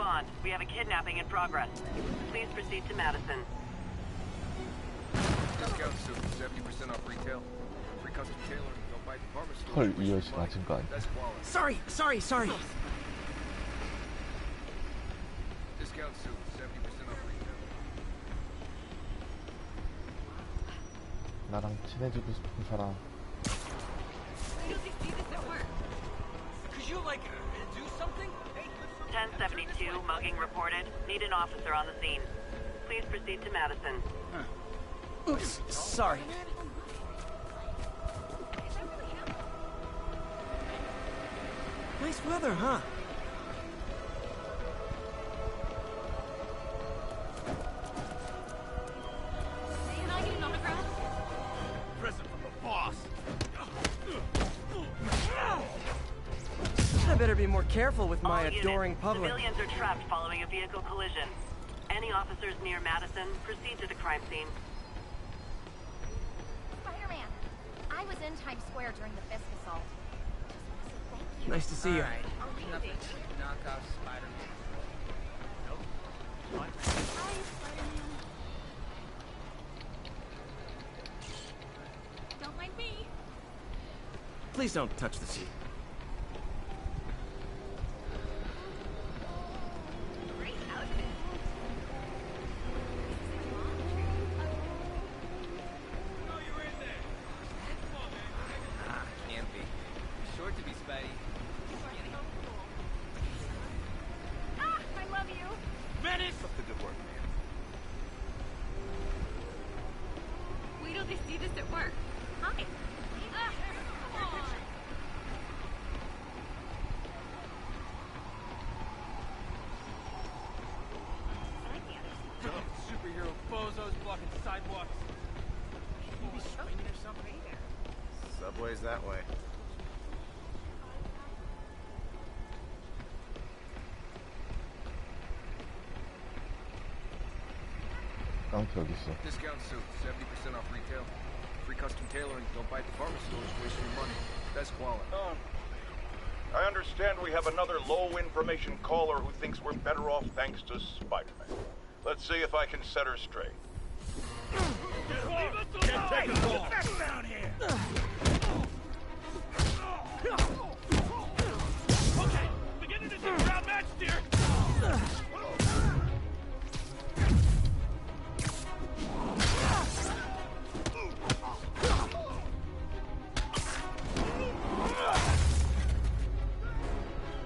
respond. We have a kidnapping in progress. Please proceed to Madison. Discount suit, 70% off retail. Free custom tailoring. Don't buy department store. 헐, 이 여시 맞은 거 아니야? Sorry. Discount suit, 70% off retail. 나랑 친해지고 싶은 사람. Could you, like, do something? 1072, mugging reported. Need an officer on the scene. Please proceed to Madison. Oops, sorry. Nice weather, huh? Can I get an autograph? Present from the boss. I better be more careful with my All adoring units, public. Civilians are trapped following a vehicle collision. Any officers near Madison, proceed to the crime scene. Spider-Man, I was in Times Square during the Fisk assault. Just want to say thank you. Nice to see you. Oh, really? Knockoff Spider-Man. Nope. What? Hi, Spider-Man. Don't mind me. Please don't touch the seat. Great outfit. Can't be. Short to be Spidey. Ah, I love you. Venice! Up the good work, man. Wait till they see this at work. Hi. Ah, come on. Superhero bozos blocking sidewalks. Should we be swinging or something? Subway's that way. 깡패 어디 있어? Discount suit, 70% off retail. Free custom tailoring. Don't buy department stores, wasting your money. Best quality. I understand we have another low-information caller who thinks we're better off thanks to Spider-Man. Let's see if I can set her straight. Can't take it all. Get down here. Okay, beginning to see crowd match, dear.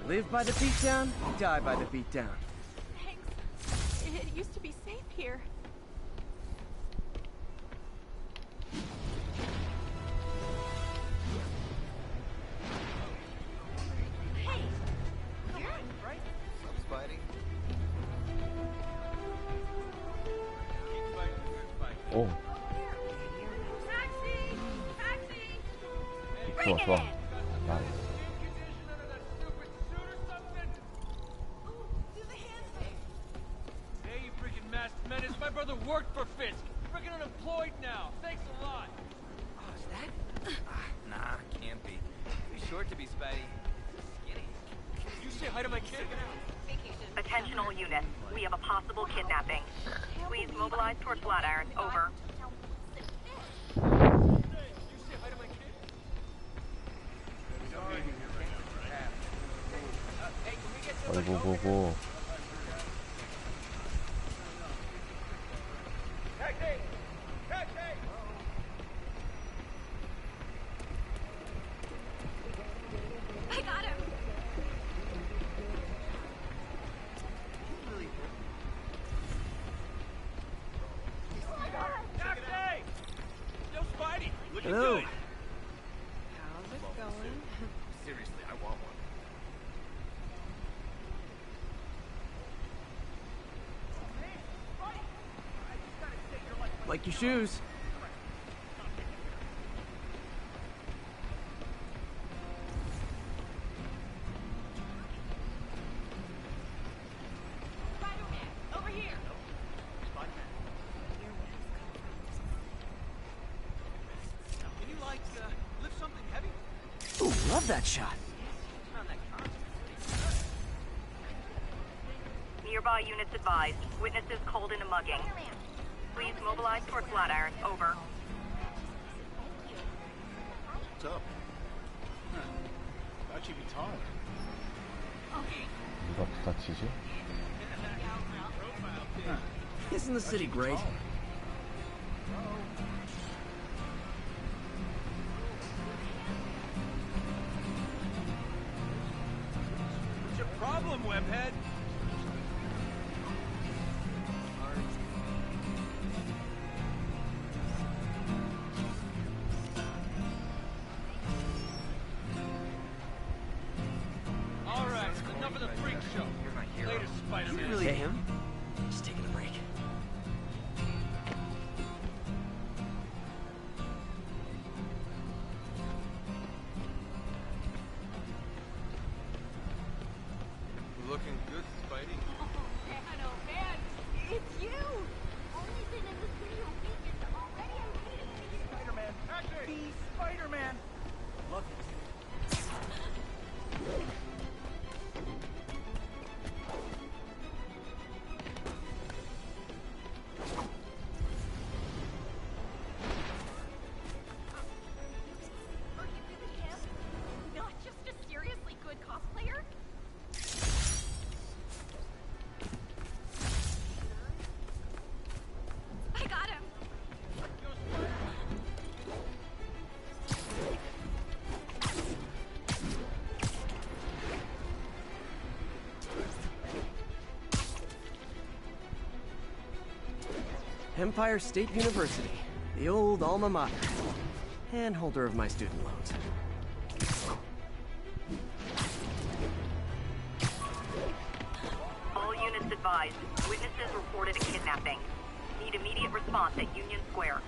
Live by the beatdown, die by the beatdown. Thanks. It used to be safe here. Hey, you're Right? Sub Spidey? 오, taxi! Taxi! 좋아, 좋아. 나이스. Hey, you freaking masked menace. My brother worked for Fisk. Freaking unemployed now. Thanks a lot. Oh, is that? Nah, can't be. Too short to be Spidey. Skinny. Did you say hi to my kid? Attention all units. We have a possible kidnapping. Please mobilize toward Flatiron. Over. 어이구구구. I got him! Taxi! Yo, Spidey. Looking Hello. good. How's it going? Seriously, I want one. Like your shoes. Spider-Man, over here! Can you, like, lift something heavy? Ooh, love that shot. Turn on that car. units advised. Witnesses called in a mugging. Please mobilize toward Flatiron. Over. What's up? Thought you'd be taller. 누가 부딪히지? Isn't the city great? What's your problem, webhead? All right, enough of the freak show. Later, Spider-Man. Is it really him? Just taking a break. Looking good, Spidey. Oh man, it's you! Only been in the city a week and already I'm waiting for you. Spider-Man, be Spider-Man. Love it. Are you really him? Not just a seriously good cosplayer? I got him. Empire State University, the old alma mater, and holder of my student loans. All units advised. Witnesses reported a kidnapping. Need immediate response at Union Square.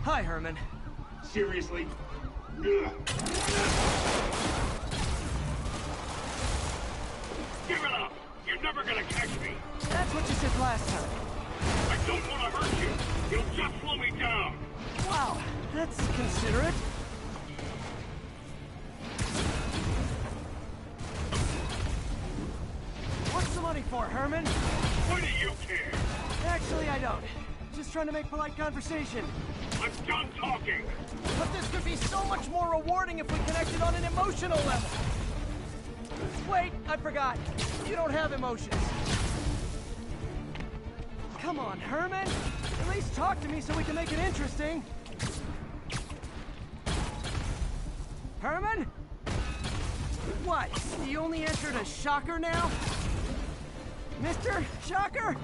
Hi, Herman. Seriously? Give it up! You're never gonna catch me! That's what you said last time. I don't want to hurt you! You'll just slow me down! Wow, that's considerate. What's the money for, Herman? Why do you care? Actually, I don't. Just trying to make polite conversation. I'm done talking! But this could be so much more rewarding if we connected on an emotional level. Wait, I forgot. You don't have emotions. Come on, Herman. At least talk to me so we can make it interesting. Herman? What? You only entered a shocker now? Mr. Shocker?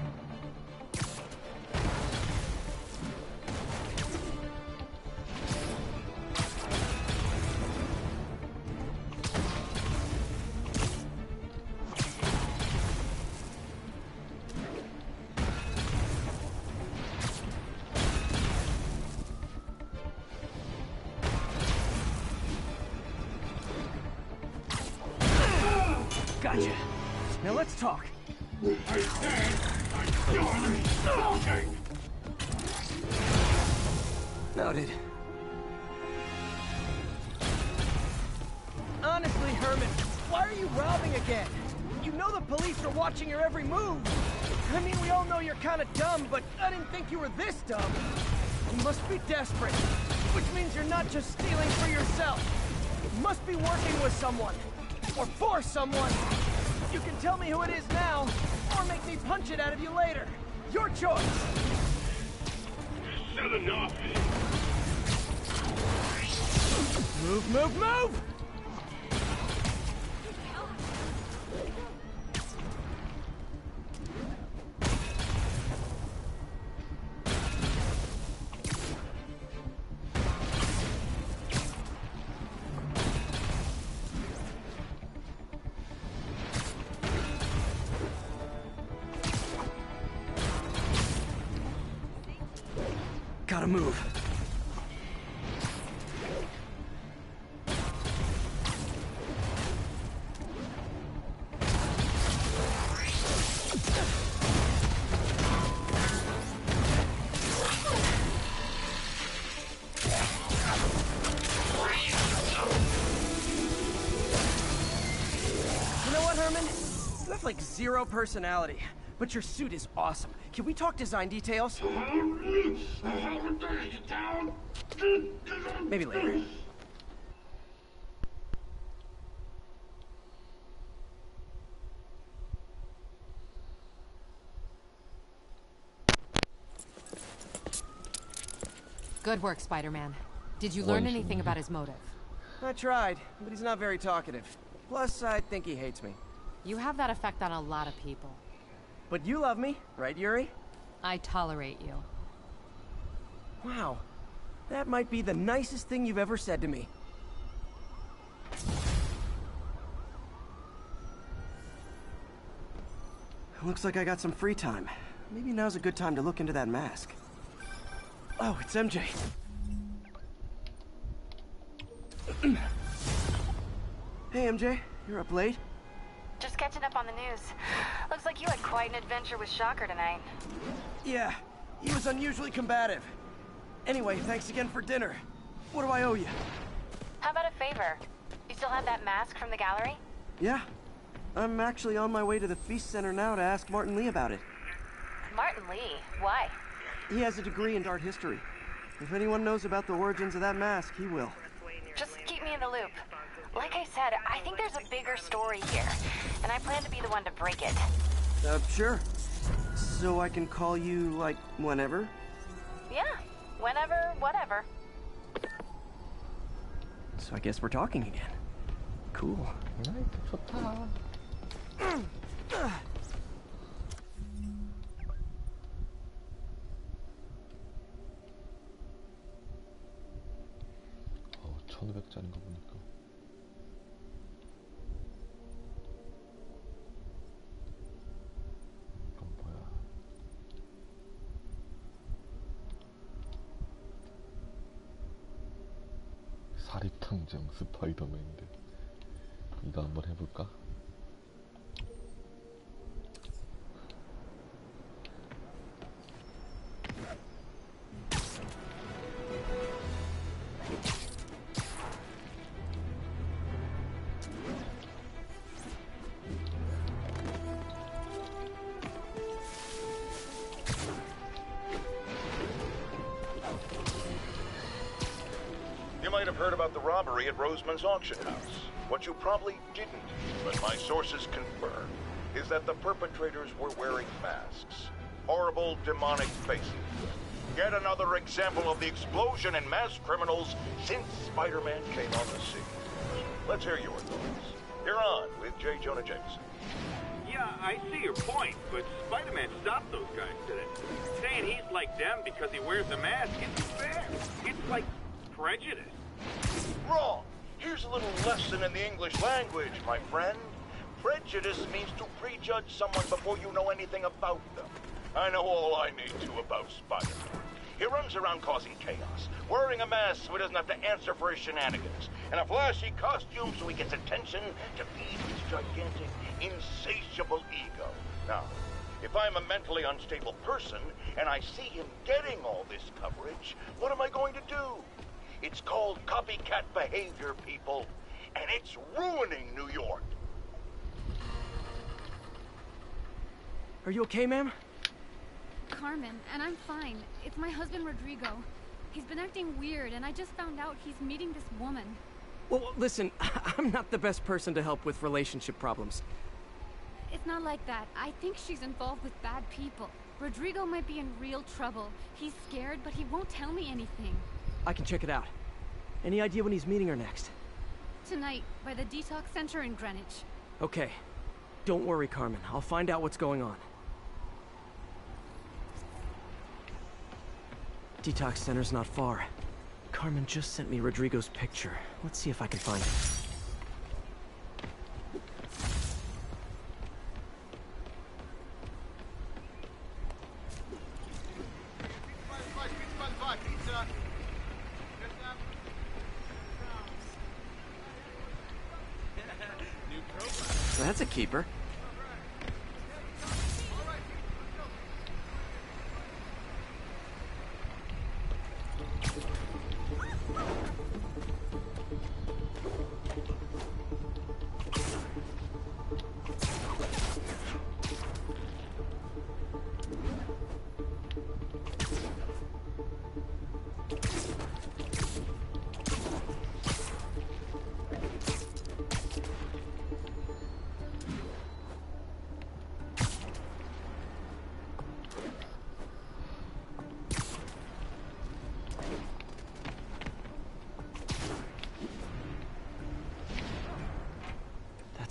Gotcha. Now let's talk. I said I'm done talking! Noted. Honestly, Herman, why are you robbing again? You know the police are watching your every move. I mean, we all know you're kind of dumb, but I didn't think you were this dumb. You must be desperate, which means you're not just stealing for yourself. You must be working with someone, or for someone. You can tell me who it is now, or make me punch it out of you later. Your choice. said enough. Move, move, move! Gotta move. You know what, Herman? You have like zero personality, but your suit is awesome. Can we talk design details? Maybe later. Good work, Spider-Man. Did you learn anything about his motive? I tried, but he's not very talkative. Plus, I think he hates me. You have that effect on a lot of people. But you love me, right, Yuri? I tolerate you. Wow. That might be the nicest thing you've ever said to me. Looks like I got some free time. Maybe now's a good time to look into that mask. Oh, it's MJ. Hey, MJ. You're up late? Just catching up on the news. Looks like you had quite an adventure with Shocker tonight. Yeah, he was unusually combative. Anyway, thanks again for dinner. What do I owe you? How about a favor? You still have that mask from the gallery? Yeah. I'm actually on my way to the Feast Center now to ask Martin Lee about it. Martin Lee? Why? He has a degree in art history. If anyone knows about the origins of that mask, he will. Just keep me in the loop. Like I said, I think there's a bigger story here, and I plan to be the one to break it. Sure. So I can call you, like, whenever? Yeah, whenever, whatever. So I guess we're talking again. Cool. 어, 1500짜리인 거 보니까. 이건 뭐야? 사립탕정 스파이더맨인데 이거 한번 해볼까? You might have heard about the robbery at Roseman's auction house. What you probably didn't, but my sources confirm, is that the perpetrators were wearing masks. Horrible, demonic faces. Yet another example of the explosion in mass criminals since Spider-Man came on the scene. Let's hear your thoughts. You're on with J. Jonah Jameson. Yeah, I see your point, but Spider-Man stopped those guys today. Saying he's like them because he wears a mask isn't fair. It's like prejudice. Wrong. Here's a little lesson in the English language, my friend. Prejudice means to prejudge someone before you know anything about them. I know all I need to about Spider-Man. He runs around causing chaos, wearing a mask so he doesn't have to answer for his shenanigans, and a flashy costume so he gets attention to feed his gigantic, insatiable ego. Now, if I'm a mentally unstable person and I see him getting all this coverage, what am I going to do? It's called copycat behavior, people, and it's ruining New York. Are you okay, ma'am? Carmen, and I'm fine. It's my husband, Rodrigo. He's been acting weird, and I just found out he's meeting this woman. Well, listen, I'm not the best person to help with relationship problems. It's not like that. I think she's involved with bad people. Rodrigo might be in real trouble. He's scared, but he won't tell me anything. I can check it out. Any idea when he's meeting her next? Tonight, by the detox center in Greenwich. Okay. Don't worry, Carmen. I'll find out what's going on. Detox center's not far. Carmen just sent me Rodrigo's picture. Let's see if I can find it. That's a keeper.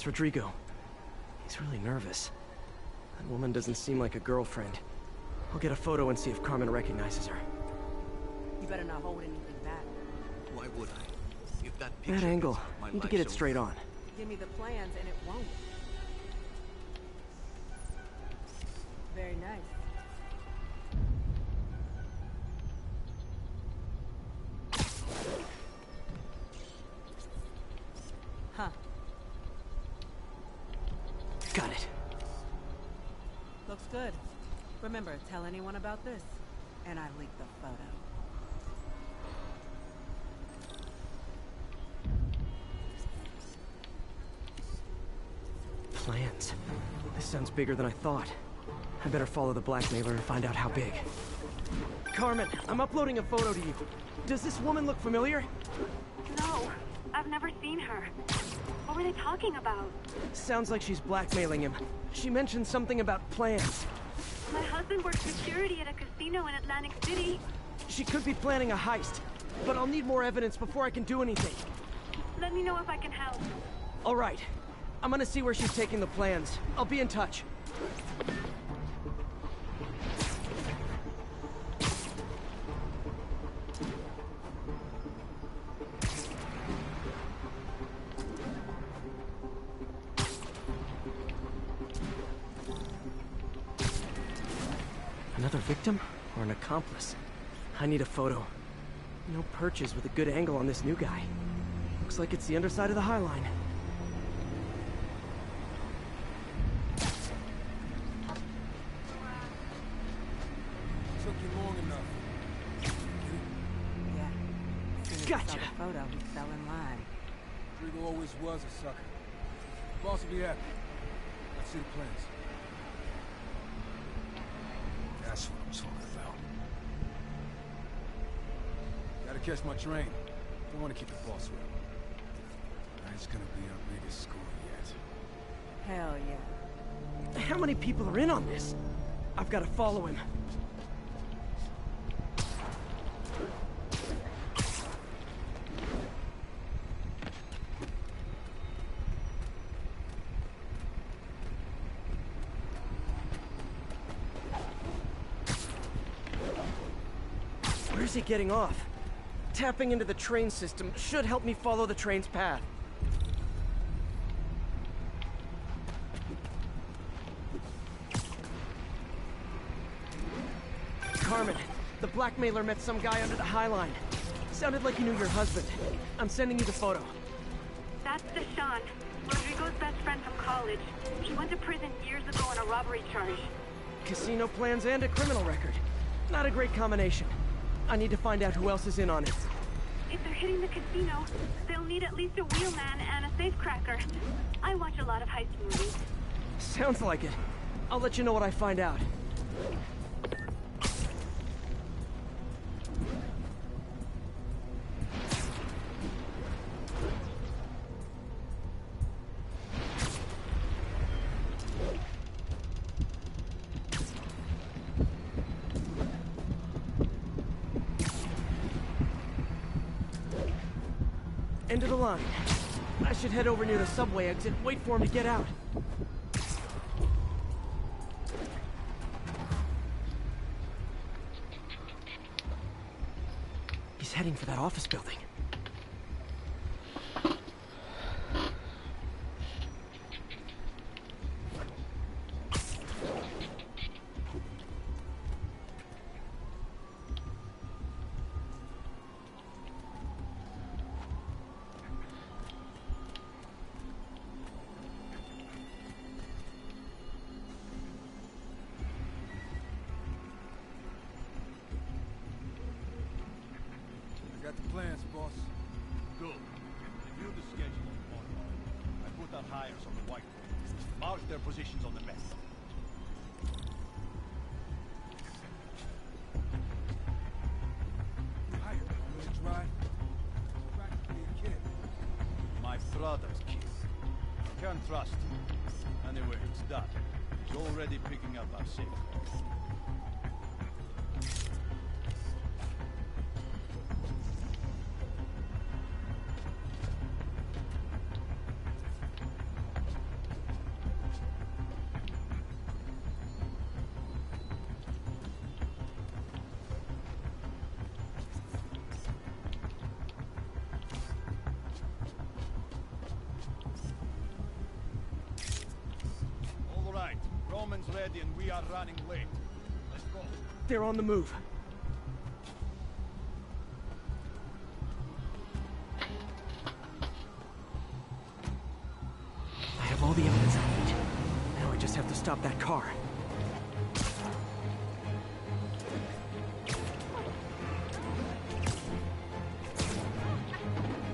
Rodrigo. He's really nervous. That woman doesn't seem like a girlfriend. I'll get a photo and see if Carmen recognizes her. You better not hold anything back. Why would I? If that picture That angle. my Need to life get it so straight on. Give me the plans and it won't. Very nice. Huh. Got it. Looks good. Remember, tell anyone about this, and I leak the photo. Plans. This sounds bigger than I thought. I better follow the blackmailer and find out how big. Carmen, I'm uploading a photo to you. Does this woman look familiar? No, I've never seen her. What were they talking about? Sounds like she's blackmailing him. She mentioned something about plans. My husband works security at a casino in Atlantic City. She could be planning a heist, but I'll need more evidence before I can do anything. Let me know if I can help. All right. I'm gonna see where she's taking the plans. I'll be in touch. Another victim or an accomplice? I need a photo. No perches with a good angle on this new guy. Looks like it's the underside of the High Line. Took you long enough. Yeah. As soon as he Gotcha. saw the photo, he fell in line. Rodrigo always was a sucker. Boss will be happy. Let's see the plans. That's what I'm talking about. Gotta catch my train. Don't want to keep the boss with. Tonight's gonna be our biggest score yet. Hell yeah. How many people are in on this? I've got to follow him. Where's he getting off? Tapping into the train system should help me follow the train's path. Carmen, the blackmailer met some guy under the High Line. Sounded like he knew your husband. I'm sending you the photo. That's Deshaun, Rodrigo's best friend from college. He went to prison years ago on a robbery charge. Casino plans and a criminal record. Not a great combination. I need to find out who else is in on it. If they're hitting the casino, they'll need at least a wheelman and a safecracker. I watch a lot of heist movies. Sounds like it. I'll let you know what I find out. End of the line. I should head over near the subway exit, wait for him to get out. He's heading for that office building. Got the plans, boss. Good. Review the schedule on one. I put out hires on the whiteboard. Mark their positions on the map. Hire, want me to drive? Practically a kid. My brother's kid. Can't trust him. Anyway, it's done. He's already picking up our safety. Roman's ready and we are running late. Let's go. They're on the move. I have all the evidence I need. Now I just have to stop that car.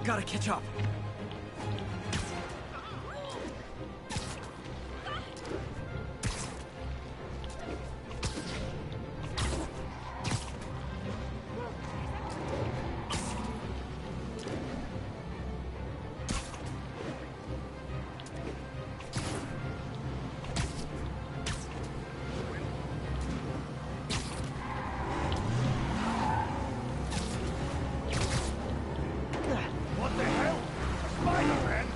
Gotta catch up. What the hell? Spider-Man?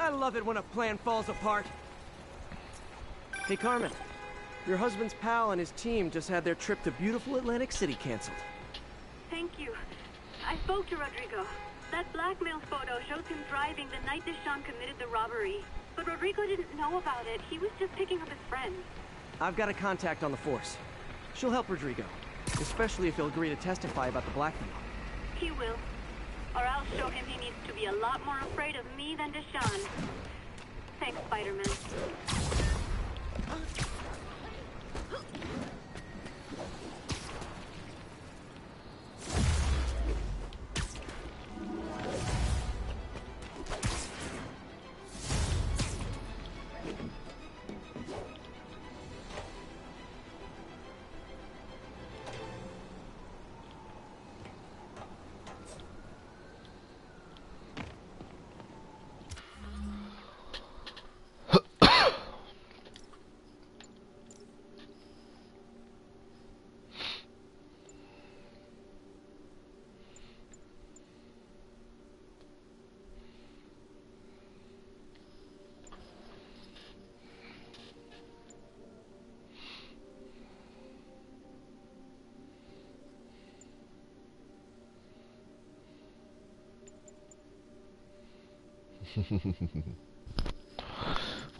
I love it when a plan falls apart. Hey, Carmen. Your husband's pal and his team just had their trip to beautiful Atlantic City canceled. Thank you. I spoke to Rodrigo. That blackmail photo shows him driving the night Deshaun committed the robbery. But Rodrigo didn't know about it. He was just picking up his friend. I've got a contact on the force. She'll help Rodrigo, especially if he'll agree to testify about the blackmail. He will. Or I'll show him he needs to be a lot more afraid of me than Deshaun. Thanks, Spider-Man.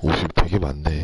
옷이 되게 많네.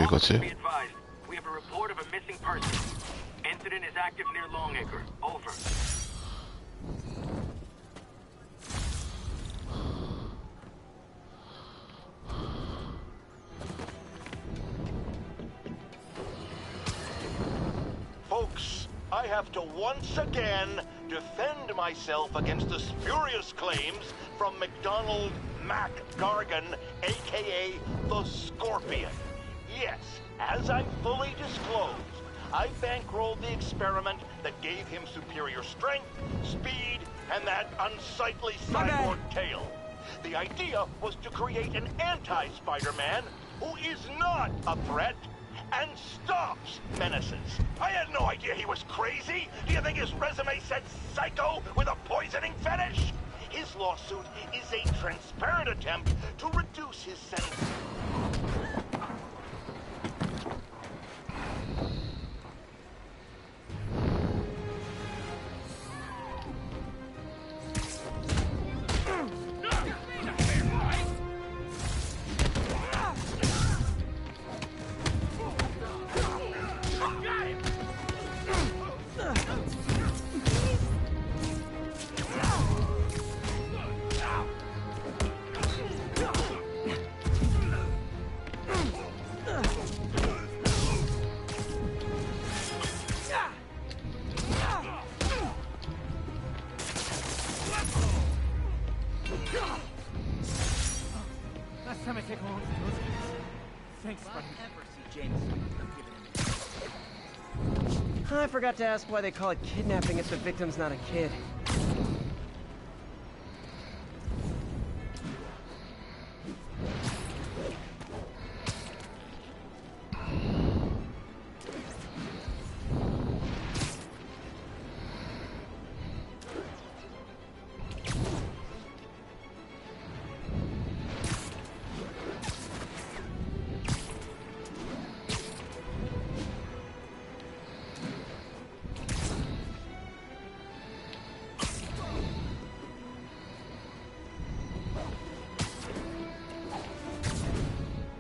이거지? Be advised, we have a report of a missing person. Incident is active near Longacre. Over. Folks, I have to once again defend myself against the spurious claims from McDonald Mac Gargan, aka the Scorpion. Yes, as I fully disclosed, I bankrolled the experiment that gave him superior strength, speed, and that unsightly cyborg tail. The idea was to create an anti-Spider-Man who is not a threat and stops menaces. I had no idea he was crazy. Do you think his resume said psycho with a poisoning fetish? His lawsuit is a transparent attempt to reduce his sentence. Last time I take home thanks, buddy. I forgot to ask why they call it kidnapping if the victim's not a kid.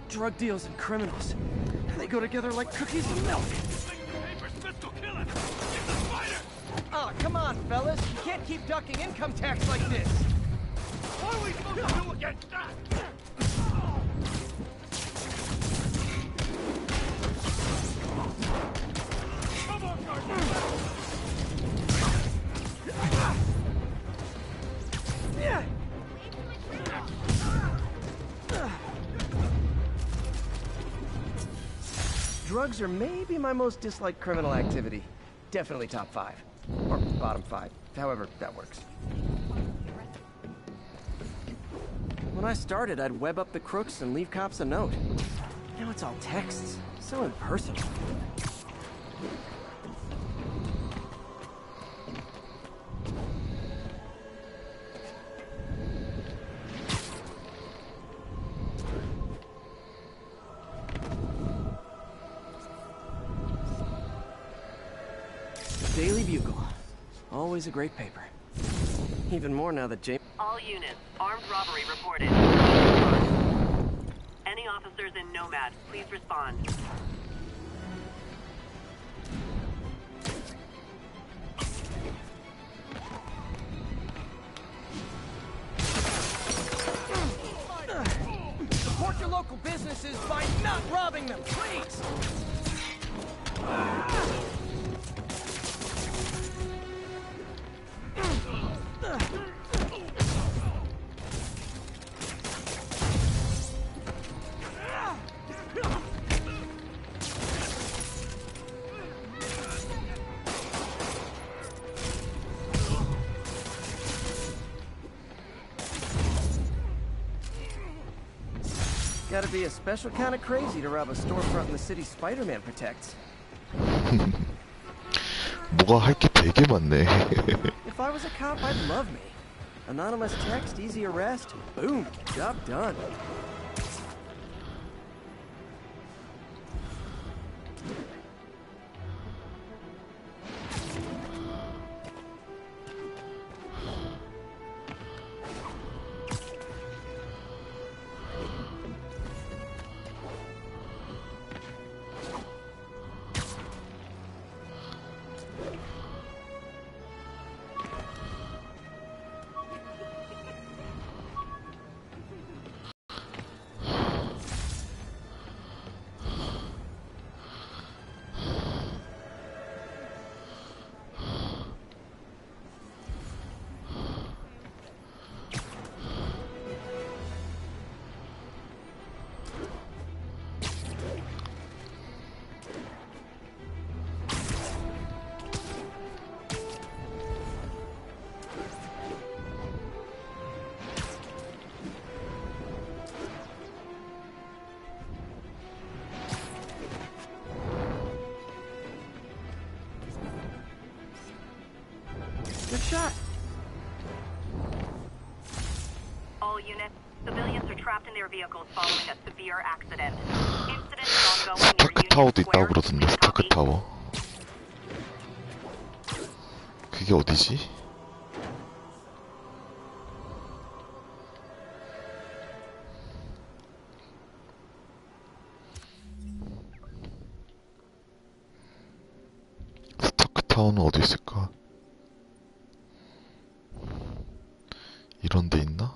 Drug deals and criminals. They go together like cookies and milk. Oh, come on, fellas. You can't keep ducking income tax like this. What are we supposed to do against that? Come on, Yeah. Drugs are maybe my most disliked criminal activity. Definitely top 5. Or bottom 5. However that works. When I started, I'd web up the crooks and leave cops a note. Now it's all texts. So impersonal. Daily Bugle. Always a great paper. Even more now that James... All units, armed robbery reported. Any officers in Nomad, please respond. Support your local businesses by not robbing them, please! Gotta be a special kind of crazy to rob a storefront in the city Spider-Man protects. 뭐가 할 게 되게 많네. If I was a cop, I'd love me. Anonymous text, easy arrest, boom, job done. Good shot. All units, civilians are trapped in their vehicles following a severe accident. Incident is ongoing near 스타크 타워도 있다고 그러던데. 스타크 타워. 그게 어디지? 스타크 타워는 어디 있을까? 이런 데 있나?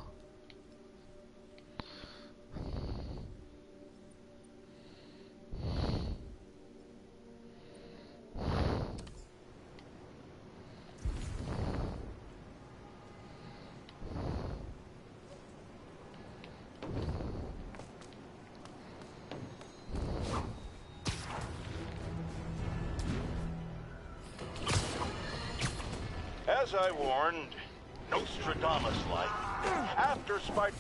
As I warned, Nostradamus-like, after Spider...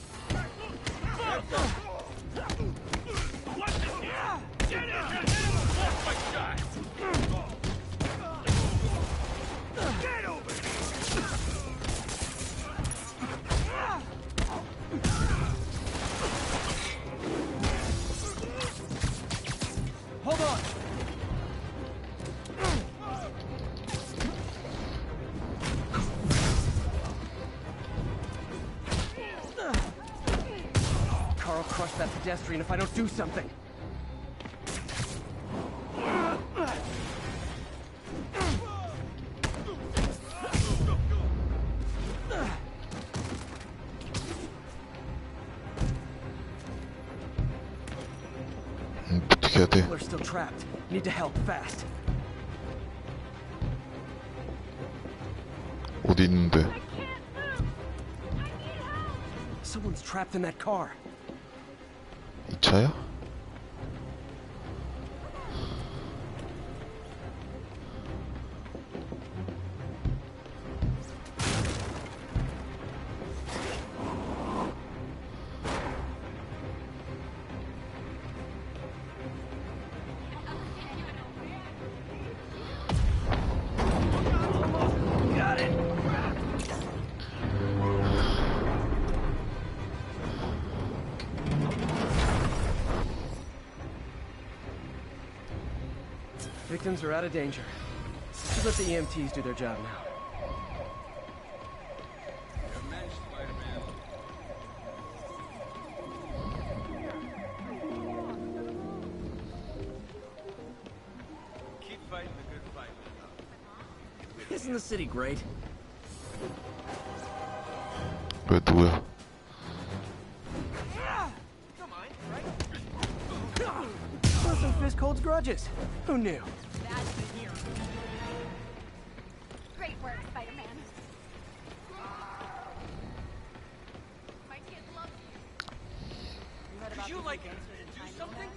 Hold on. Carl crushed that pedestrian if I don't do something. 어떻게 해야 돼? People are still trapped. Need to help fast. 어디 있는데? Someone's trapped in that car. 이 차야? Victims are out of danger. Should let the EMTs do their job now. Keep fighting the good fight. Isn't the city great? 왜 누구야? Person Fisk holds grudges. Who knew? Great work, Spider-Man. My kids love you. Could you, like, do something?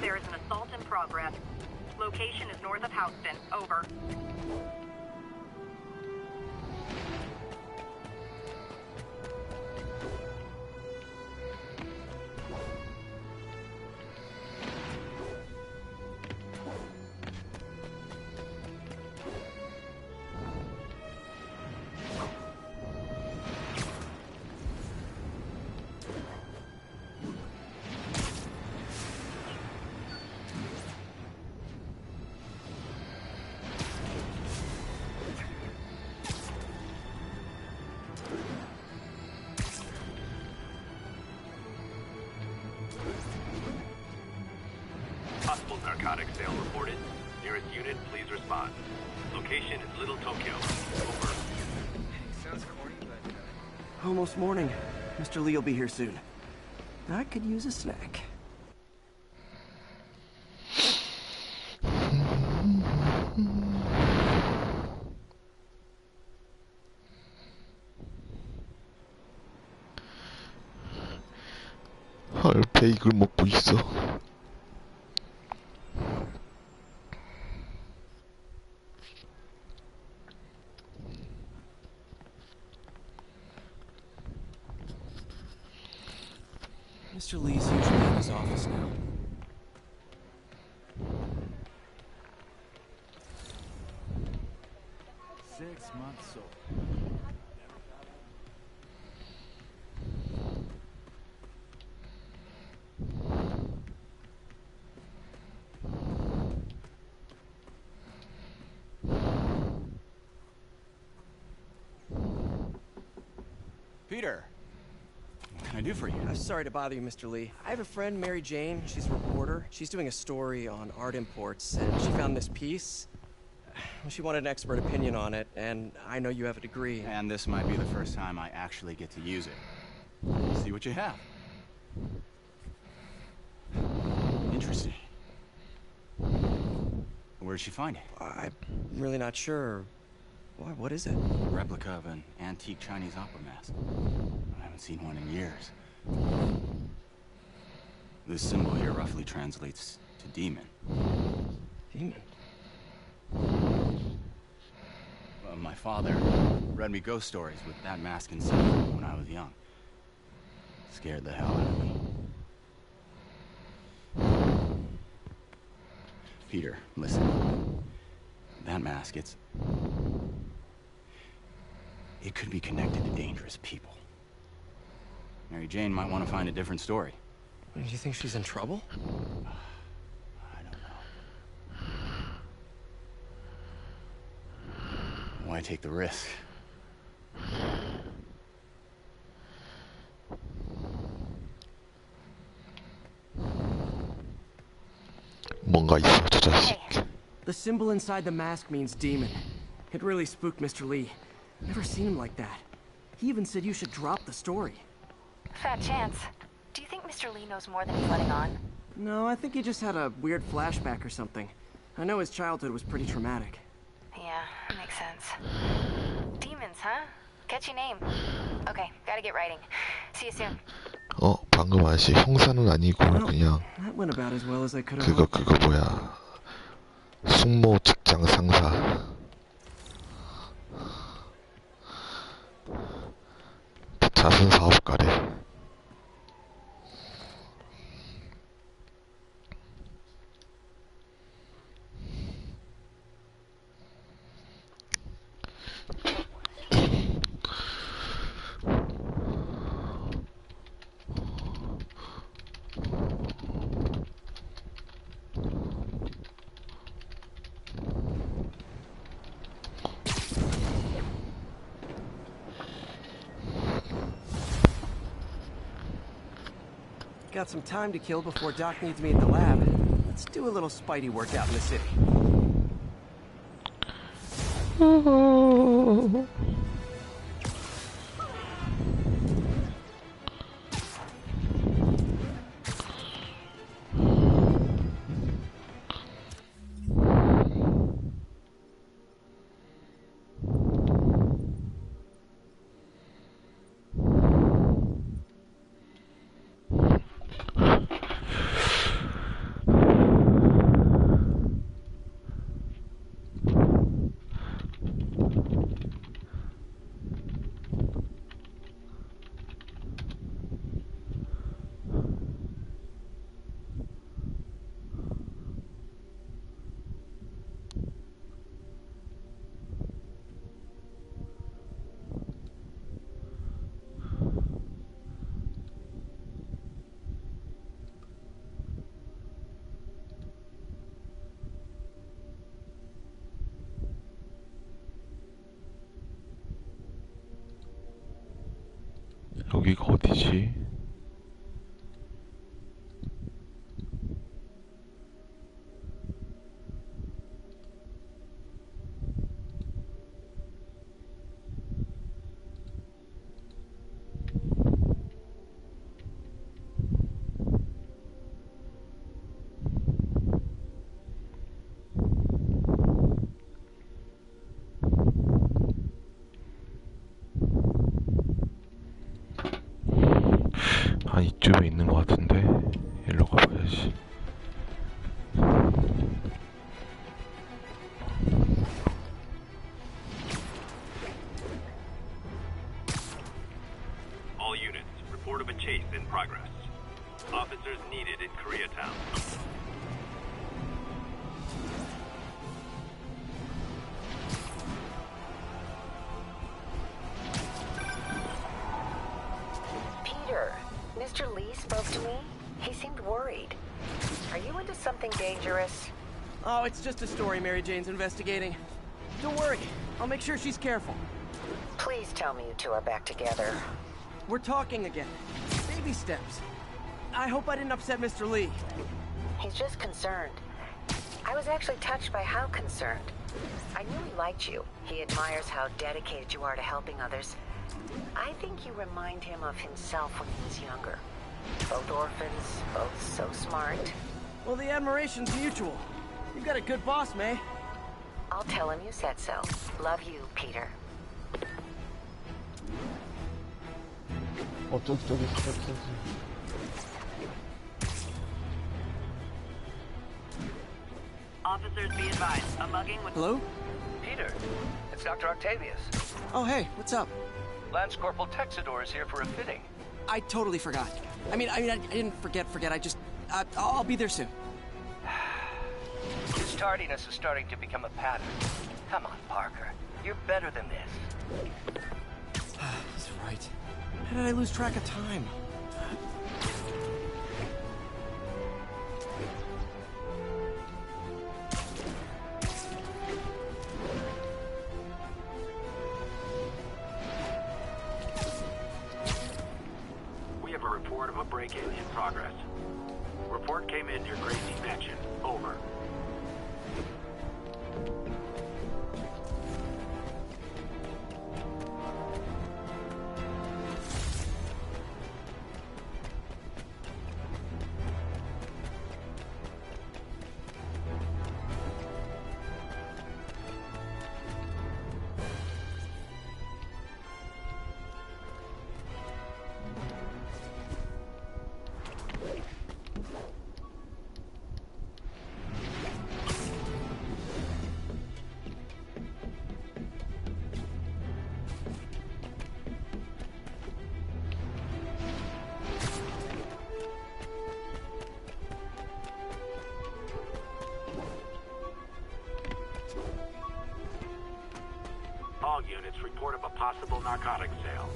There is an assault in progress. Location is north of Houston. Over. narcotics sale reported. Nearest unit, please respond. Location is Little Tokyo. Over. Sounds corny, but Almost morning. Mr. Lee will be here soon. I could use a snack. 헐, 베이글 먹고 있어. Mr. Lee's usually in his office now. Six months old. Peter, what can I do for you? Sorry to bother you, Mr. Lee. I have a friend, Mary Jane. She's a reporter. She's doing a story on art imports, and she found this piece. She wanted an expert opinion on it, and I know you have a degree. And this might be the first time I actually get to use it. See what you have. Interesting. Where'd she find it? I'm really not sure. Why, what is it? A replica of an antique Chinese opera mask. I haven't seen one in years. This symbol here roughly translates to demon. Demon? My father read me ghost stories with that mask and symbol when I was young. Scared the hell out of me. Peter, listen. That mask, it could be connected to dangerous people. Mary Jane might want to find a different story. Do you think she's in trouble? I don't know. Why take the risk? 뭔가 있어, 저 자식. The symbol inside the mask means demon. It really spooked Mr. Lee. Never seen him like that. He even said you should drop the story. Fat chance. Do you think Mr. Lee knows more than he's letting on? No, I think he just had a weird flashback or something. I know his childhood was pretty traumatic. Yeah, makes sense. Demons, huh? Catchy name. Okay, gotta get writing. See you soon. 방금 아저씨 형사는 아니고 그냥 That went about as well as I could have. 그거 뭐야? 숙모 직장 상사. 자선 사업가래. Got some time to kill before Doc needs me at the lab. Let's do a little Spidey workout in the city. 여기가 어디지? 한 이쯤에 있는 것 같은데 일로 가봐야지. All units, report of a chase in progress. Officers needed in Koreatown. Peter, Mr. Lee spoke to me. He seemed worried. Are you into something dangerous? Oh, it's just a story Mary Jane's investigating. Don't worry, I'll make sure she's careful. Please tell me you two are back together. We're talking again. Baby steps. I hope I didn't upset Mr. Lee. He's just concerned. I was actually touched by how concerned. I knew he liked you. He admires how dedicated you are to helping others. I think you remind him of himself when he was younger. Both orphans, both so smart. Well, the admiration's mutual. You've got a good boss, May. I'll tell him you said so. Love you, Peter. 저기. Officers be advised, a mugging with... Hello? Peter, it's Dr. Octavius. Oh, hey, what's up? Lance Corporal Texador is here for a fitting. I totally forgot. I didn't forget. I just... I'll be there soon. His tardiness is starting to become a pattern. Come on, Parker. You're better than this. He's right. How did I lose track of time? We have a report of a break-in in progress. Report came in near Gracie Mansion. Over. All units report of a possible narcotics sale.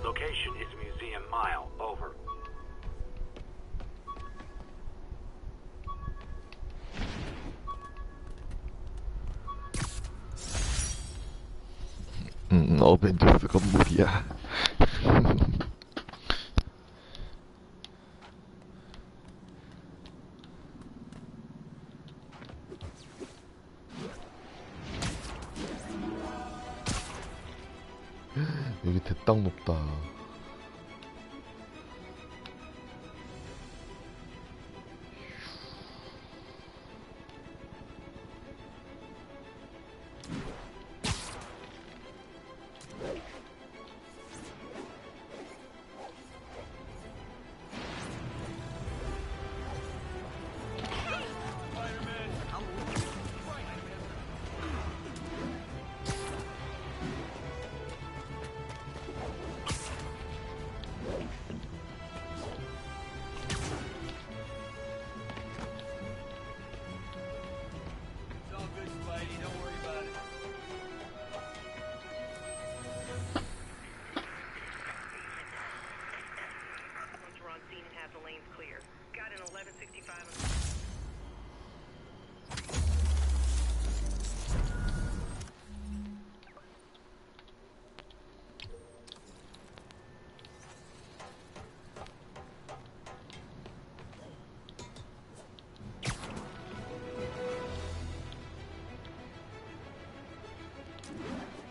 Location is Museum Mile. Over. 어벤져스 건물이야. 여기 대땅 높다.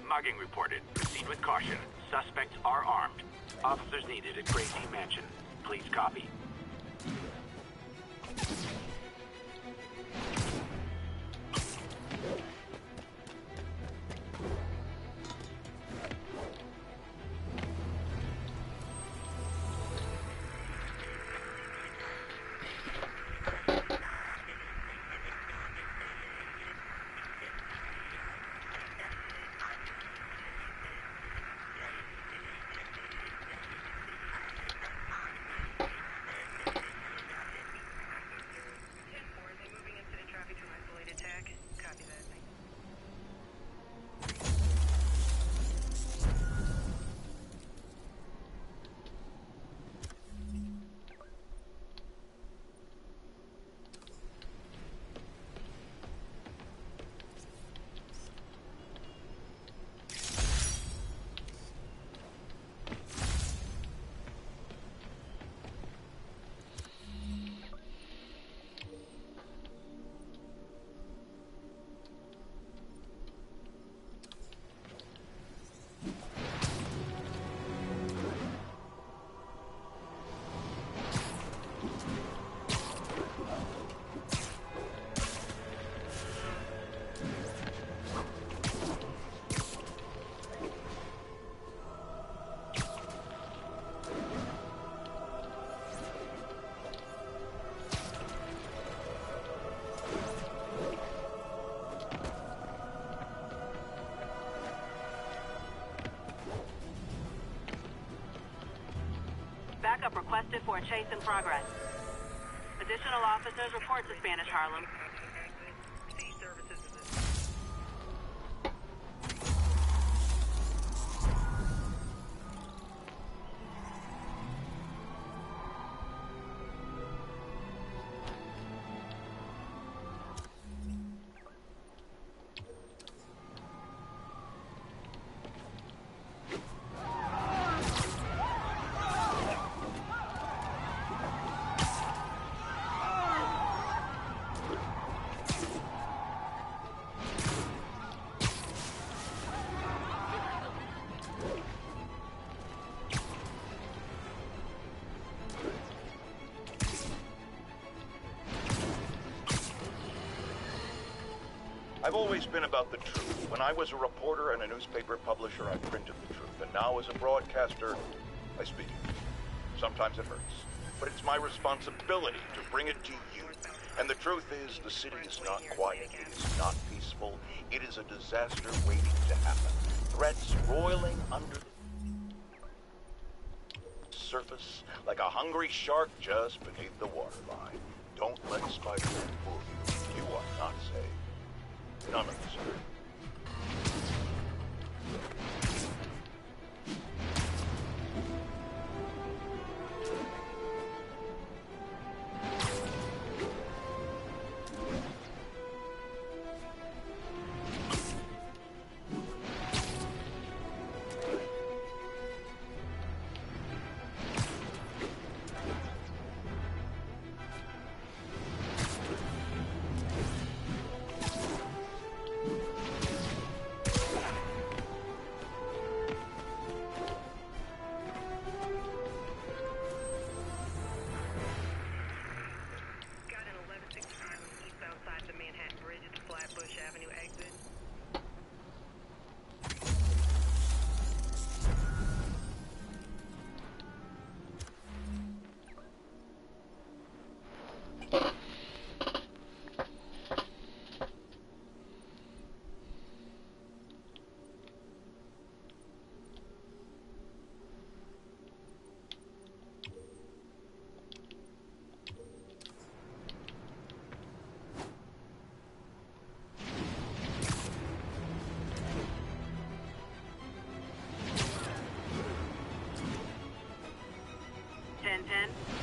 Mugging reported. Proceed with caution. Suspects are armed. Officers needed at Gracie Mansion. Please copy. backup requested for a chase in progress. Additional officers report to Spanish Harlem. I've always been about the truth. When I was a reporter and a newspaper publisher, I printed the truth. And now as a broadcaster, I speak it. Sometimes it hurts. But it's my responsibility to bring it to you. And the truth is, the city is not quiet. It is not peaceful. It is a disaster waiting to happen. Threats roiling under the surface like a hungry shark just beneath the waterline. Don't let Spider-Man fool you. You are not safe. None of us are.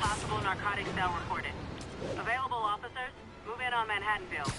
Possible narcotic cell reported. Available officers, move in on Manhattanville.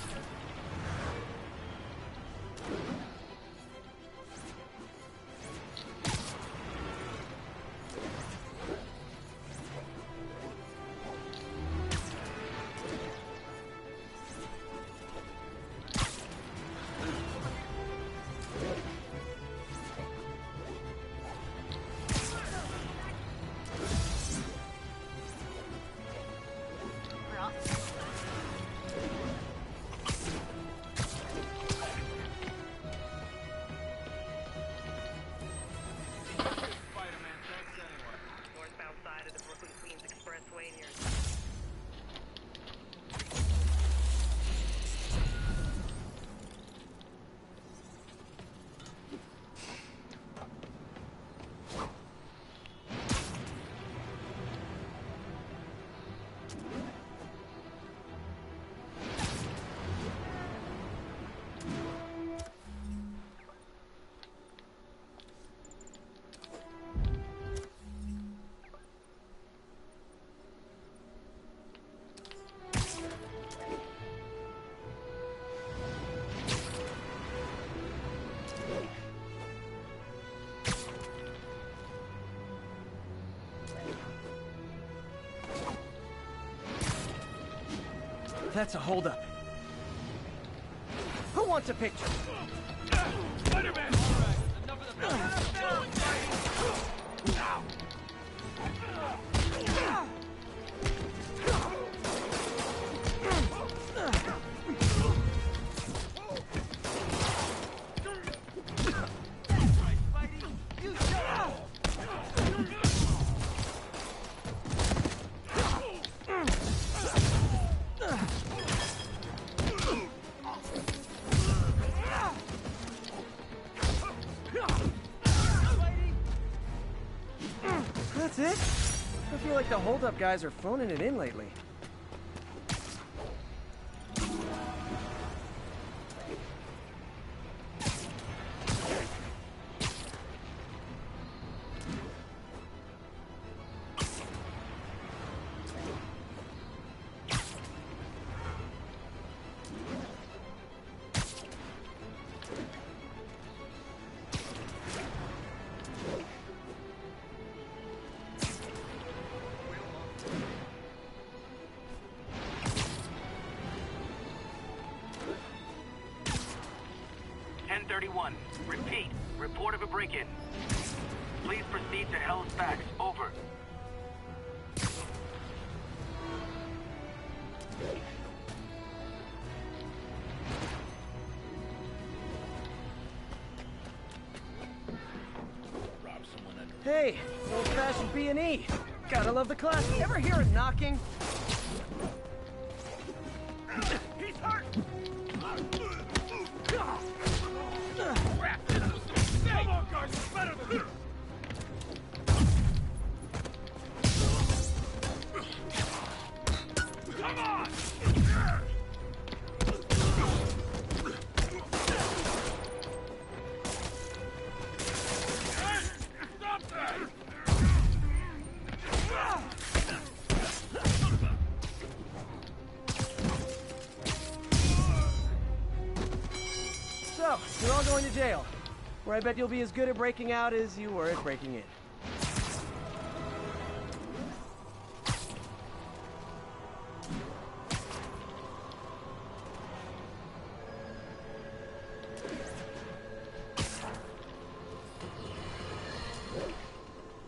That's a holdup. Who wants a picture? Spider-Man! Enough of the That's it? I feel like the holdup guys are phoning it in lately. Repeat. Report of a break-in. Please proceed to Hell's Backs. Over. Hey, old-fashioned B&E. Gotta love the class. Ever hear a knocking? He's hurt! Come on, guys, it's better than this! Come on! Stop that! So, you're all going to jail, where I bet you'll be as good at breaking out as you were at breaking in.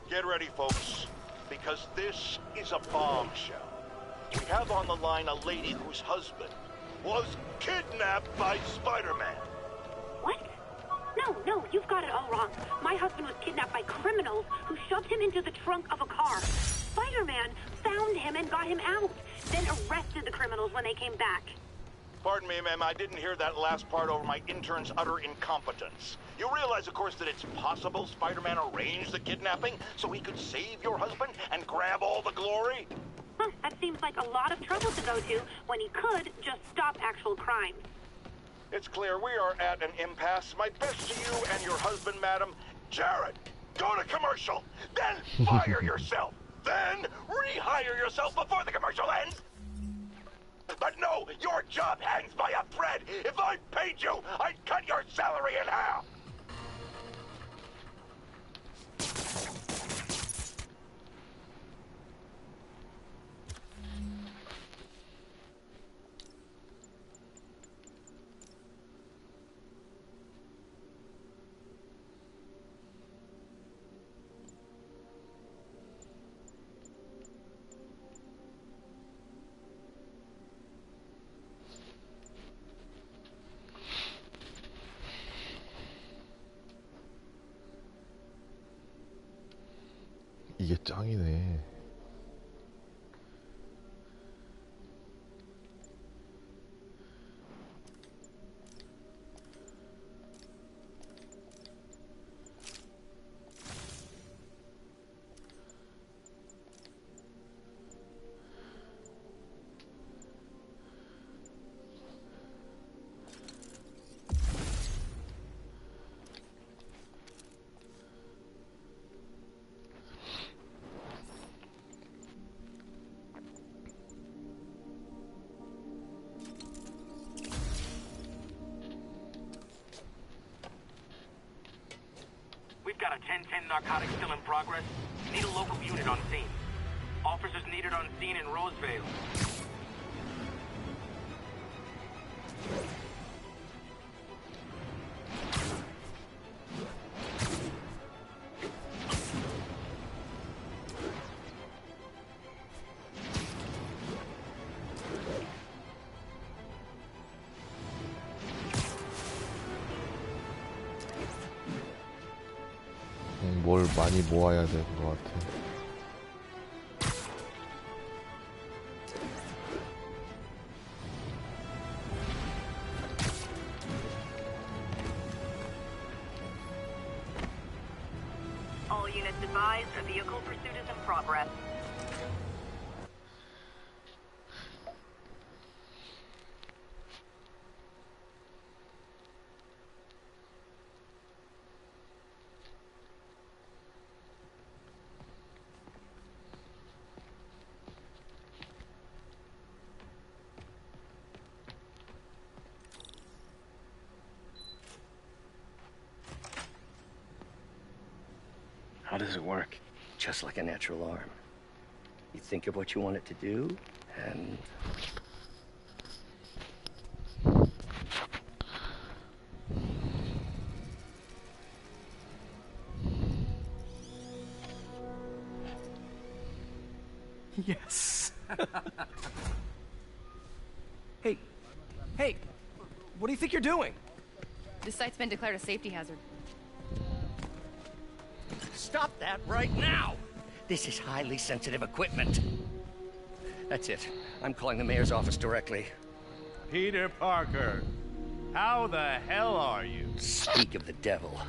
Get ready, folks, because this is a bombshell. We have on the line a lady whose husband was kidnapped by Spider-Man. What? No, you've got it all wrong. My husband was kidnapped by criminals who shoved him into the trunk of a car. Spider-Man found him and got him out, then arrested the criminals when they came back. Pardon me, ma'am, I didn't hear that last part over my intern's utter incompetence. You realize, of course, that it's possible Spider-Man arranged the kidnapping so he could save your husband and grab all the glory? Huh, that seems like a lot of trouble to go to when he could just stop actual crimes. It's clear we are at an impasse. My best to you and your husband, madam. Jared, go to commercial, then fire yourself, then rehire yourself before the commercial ends. But no, your job hangs by a thread. If I paid you, I'd cut your salary in half. 이게 짱이네. We've got a 10-10 narcotic still in progress. Need a local unit on scene. Officers needed on scene in Roseville. 뭘 많이 모아야 될 것 같아. All units advised, a vehicle pursuit is in progress. How does it work? Just like a natural arm. You think of what you want it to do, and... Yes. Hey, what do you think you're doing? This site's been declared a safety hazard. Stop that right now! This is highly sensitive equipment. That's it. I'm calling the mayor's office directly. Peter Parker, how the hell are you? Speak of the devil.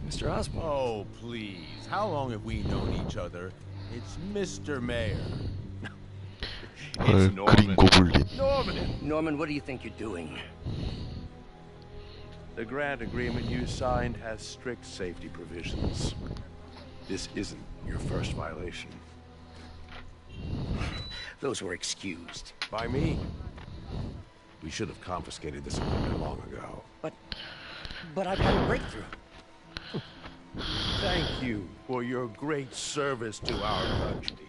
Mr. Osborn. Oh, please. How long have we known each other? It's Mr. Mayor. It's 그린 고블린. Norman, what do you think you're doing? The grant agreement you signed has strict safety provisions. This isn't your first violation. Those were excused. By me? We should have confiscated this equipment long ago. But I've had a breakthrough. Thank you for your great service to our country.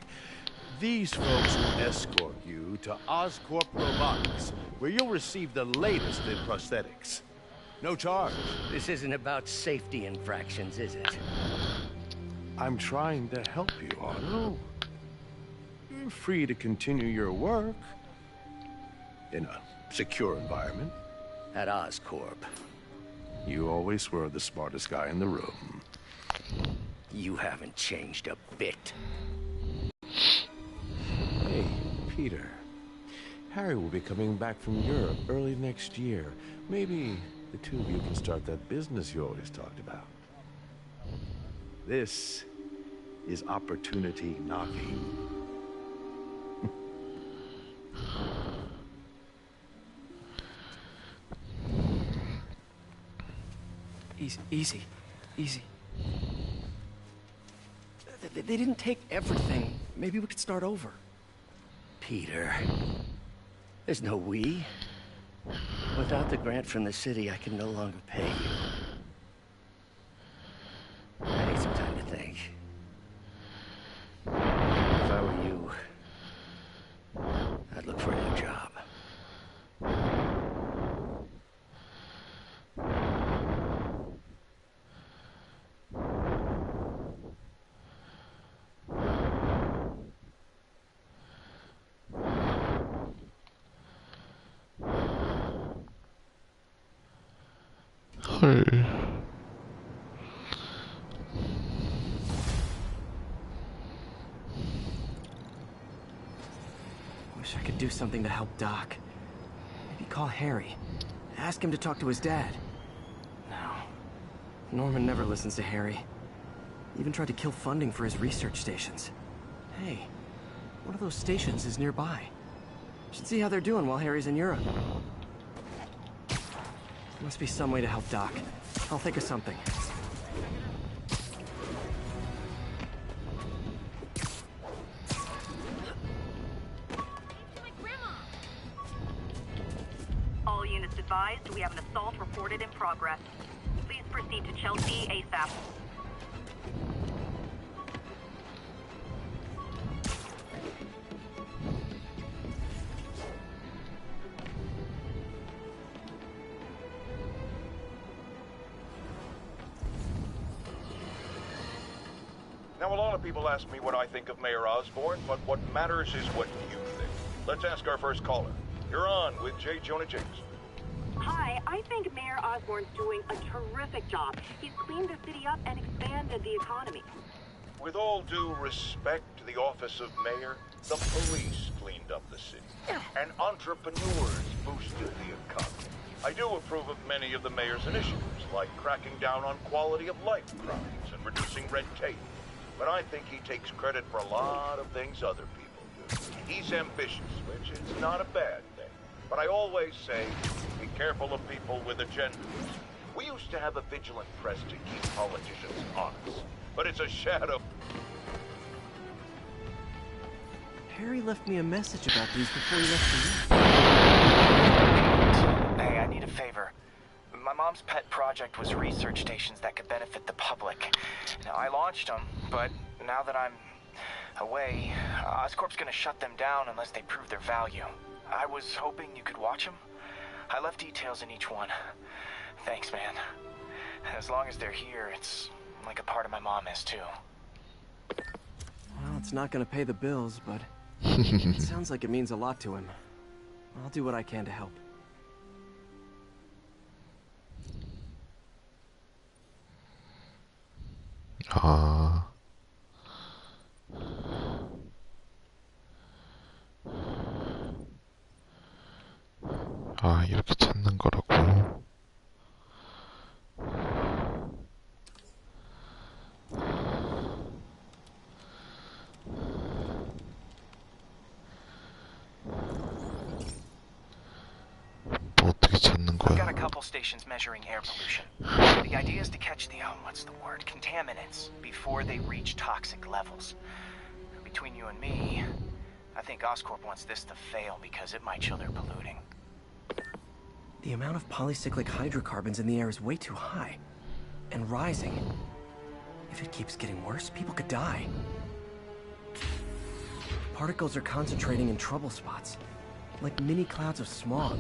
These folks will escort you to Oscorp Robotics, where you'll receive the latest in prosthetics. No charge. This isn't about safety infractions, is it? I'm trying to help you, Otto. You're free to continue your work in a secure environment. At Oscorp. You always were the smartest guy in the room. You haven't changed a bit. Hey, Peter. Harry will be coming back from Europe early next year. Maybe the two of you can start that business you always talked about. This is opportunity knocking. Easy. They didn't take everything. Maybe we could start over. Peter, there's no we. Without the grant from the city, I can no longer pay you. I need some time to think. If I were you, I'd look for a new job. 헐. Wish I could do something to help Doc. Maybe call Harry. Ask him to talk to his dad. No. Norman never listens to Harry. Even tried to kill funding for his research stations. Hey, one of those stations is nearby. Should see how they're doing while Harry's in Europe. Must be some way to help Doc. I'll think of something. All units advised, we have an assault reported in progress. Please proceed to Chelsea ASAP. Now, a lot of people ask me what I think of Mayor Osborn, but what matters is what you think. Let's ask our first caller. You're on with J. Jonah James. Hi, I think Mayor Osborn's doing a terrific job. He's cleaned the city up and expanded the economy. With all due respect to the office of mayor, the police cleaned up the city, and entrepreneurs boosted the economy. I do approve of many of the mayor's initiatives, like cracking down on quality of life crimes and reducing red tape. But I think he takes credit for a lot of things other people do. He's ambitious, which is not a bad thing. But I always say, be careful of people with agendas. We used to have a vigilant press to keep politicians honest, but it's a shadow. Harry left me a message about these before he left for you. Hey, I need a favor. My mom's pet project was research stations that could benefit the public. Now, I launched them, but now that I'm away, Oscorp's gonna shut them down unless they prove their value. I was hoping you could watch them. I left details in each one. Thanks, man. As long as they're here, it's like a part of my mom is, too. Well, it's not gonna pay the bills, but it sounds like it means a lot to him. I'll do what I can to help. 이렇게 찾는 거라고. 어떻게 찾는 거야? I've got a couple stations measuring air pollution. The idea is to catch the, contaminants before they reach toxic levels. Between you and me, I think Oscorp wants this to fail because it might show they're polluting. The amount of polycyclic hydrocarbons in the air is way too high. And rising. If it keeps getting worse, people could die. Particles are concentrating in trouble spots. Like mini clouds of smog.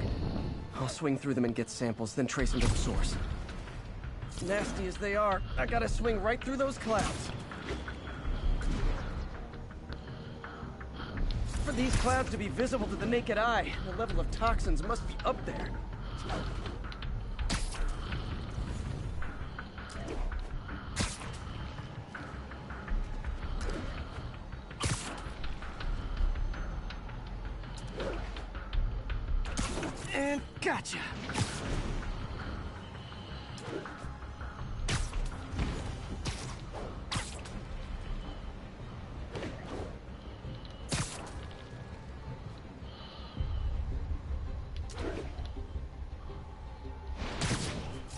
I'll swing through them and get samples, then trace them to the source. Nasty as they are, I gotta swing right through those clouds. For these clouds to be visible to the naked eye, the level of toxins must be up there. And gotcha.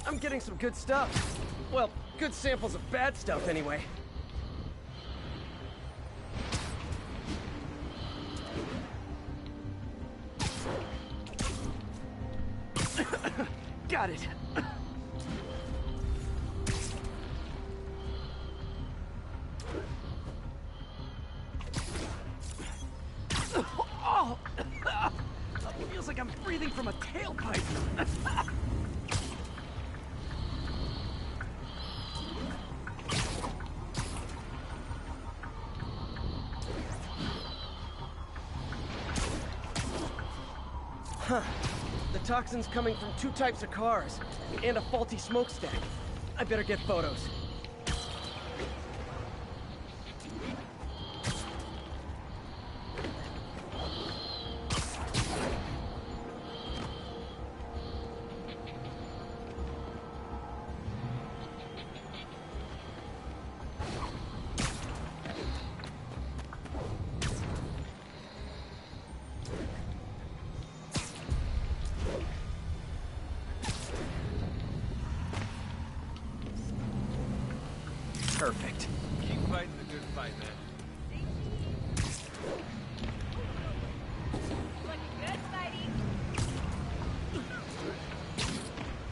I'm getting some good stuff. Well, good samples of bad stuff anyway. Got it. Oh, feels like I'm breathing from a tailpipe. Huh. The toxin's coming from two types of cars, and a faulty smokestack. I better get photos. Perfect. Keep fighting the good fight, man.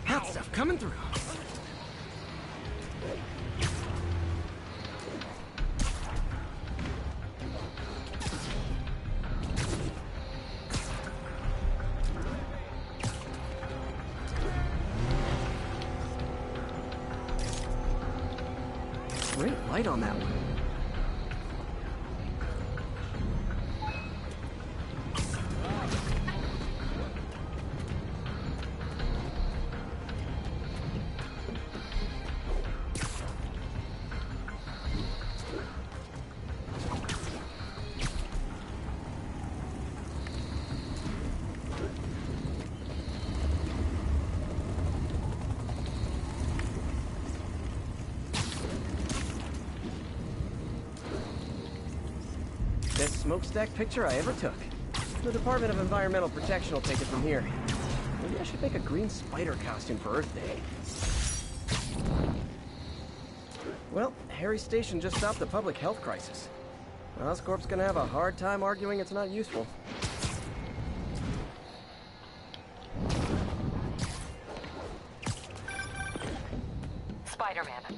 Hot stuff coming through. Great light on that one. Best smokestack picture I ever took. The Department of Environmental Protection will take it from here. Maybe I should make a green spider costume for Earth Day. Well, Harry's station just stopped a public health crisis. Oscorp's gonna have a hard time arguing it's not useful.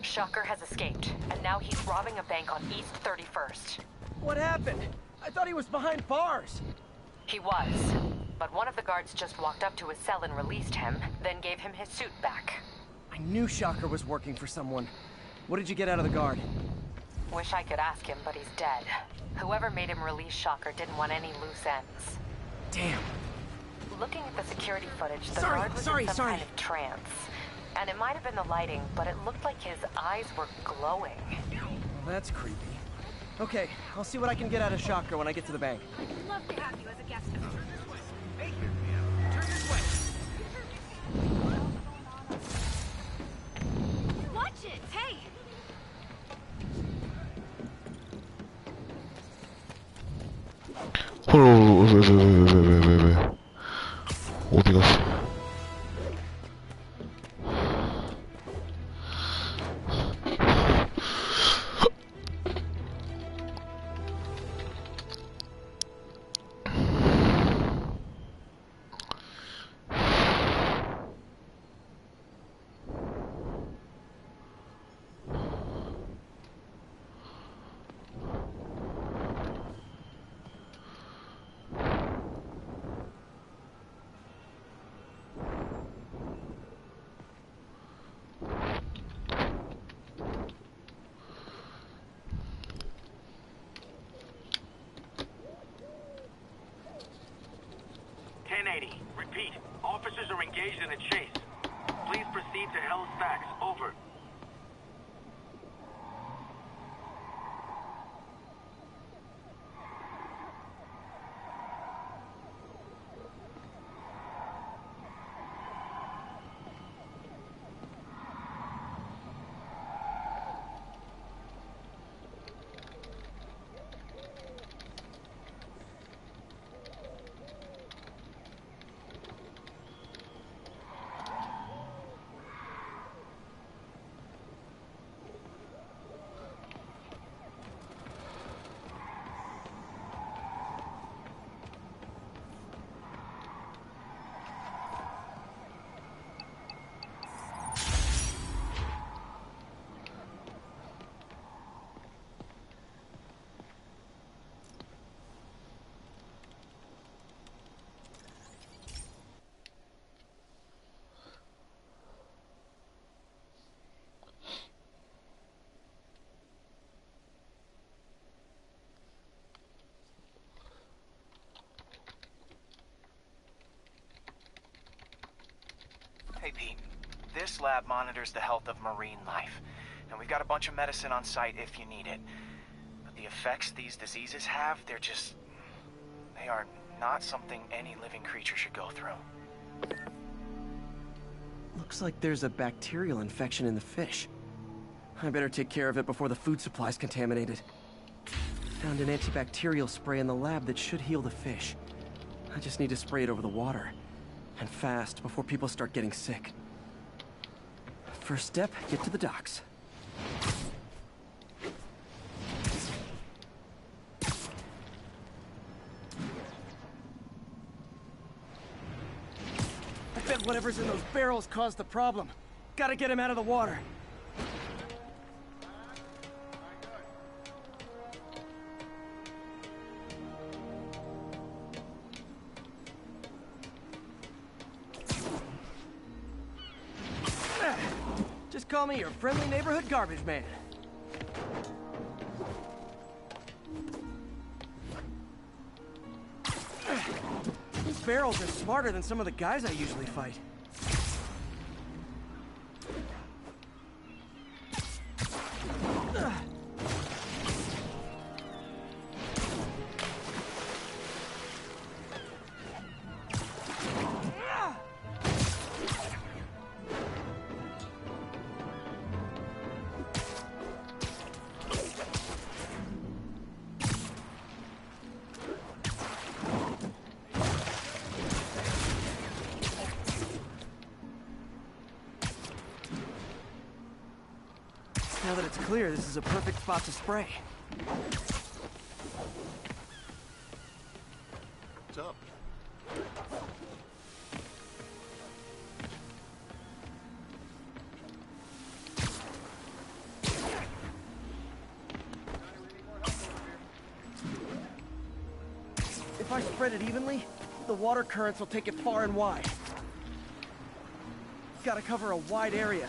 Shocker has escaped, and now he's robbing a bank on East 31st. What happened? I thought he was behind bars. He was, but one of the guards just walked up to his cell and released him, then gave him his suit back. I knew Shocker was working for someone. What did you get out of the guard? Wish I could ask him, but he's dead. Whoever made him release Shocker didn't want any loose ends. Damn. Looking at the security footage, the guard was in some kind of trance. And it might have been the lighting, but it looked like his eyes were glowing. Well, that's creepy. Okay, I'll see what I can get out of Shocker when I get to the bank. I'd love to have you as a guest. Turn this way. Hey, turn this way. Watch it! Hey! 왜. 어디 갔어? Repeat, officers are engaged in a chase. Please proceed to Halifax. Over. Hey, Pete. This lab monitors the health of marine life. And we've got a bunch of medicine on site if you need it. But the effects these diseases have, they are not something any living creature should go through. Looks like there's a bacterial infection in the fish. I better take care of it before the food supply's contaminated. Found an antibacterial spray in the lab that should heal the fish. I just need to spray it over the water. And fast, before people start getting sick. First step, get to the docks. I bet whatever's in those barrels caused the problem. Gotta get him out of the water. Just call me your friendly neighborhood garbage man. These barrels are smarter than some of the guys I usually fight. Now that it's clear, this is a perfect spot to spray. What's up? I spread it evenly, the water currents will take it far and wide. Gotta cover a wide area.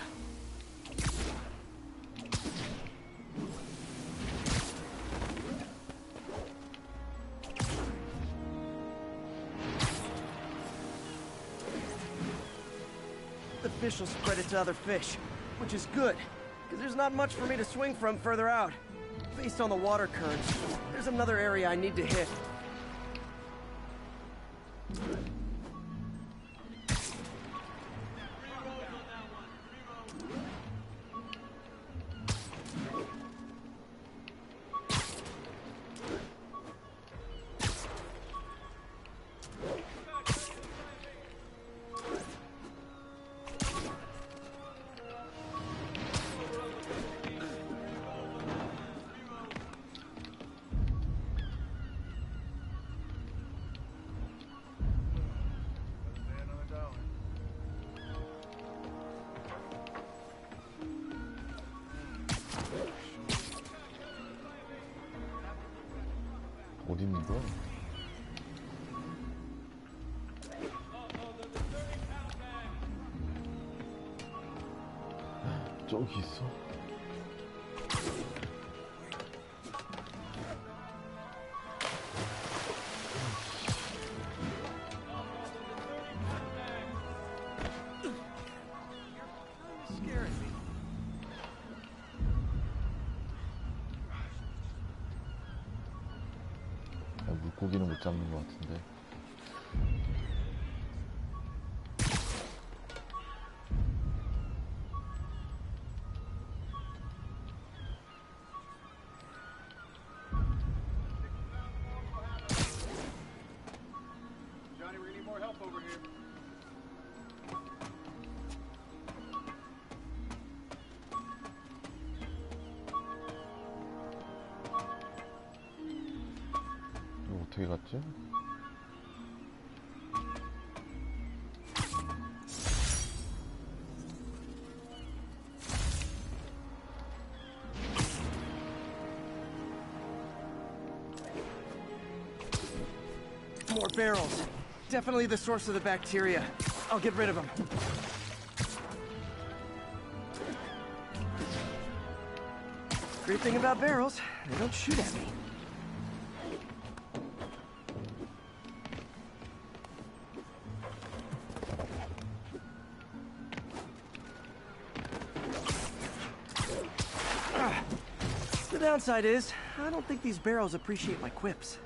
The fish will spread it to other fish, which is good, because there's not much for me to swing from further out. Based on the water currents, there's another area I need to hit. 어디 있는 거야? 저기 있어. 물고기는 못 잡는 것 같은데. Johnny, we're gonna need more help over here. 어떻게 갔지? More barrels. Definitely the source of the bacteria. I'll get rid of them. Great thing about barrels, they don't shoot at me. The downside is, I don't think these barrels appreciate my quips.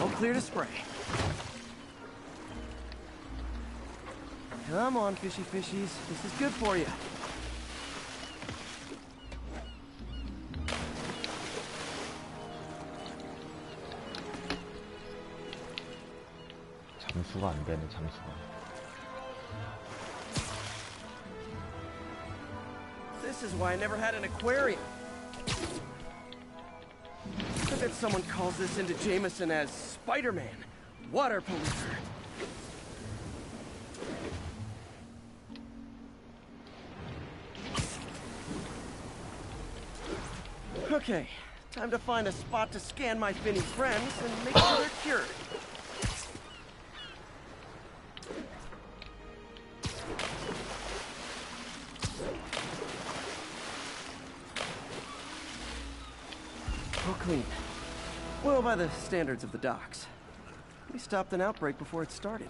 All clear to spray. Come on, fishy fishies. This is good for you. 장수가 안 되네, 장수가. This is why I never had an aquarium. I bet someone calls this into Jameson as Spider-Man, water polluter. Okay, time to find a spot to scan my finny friends and make sure they're cured. All clean. Well, by the standards of the docks. We stopped an outbreak before it started.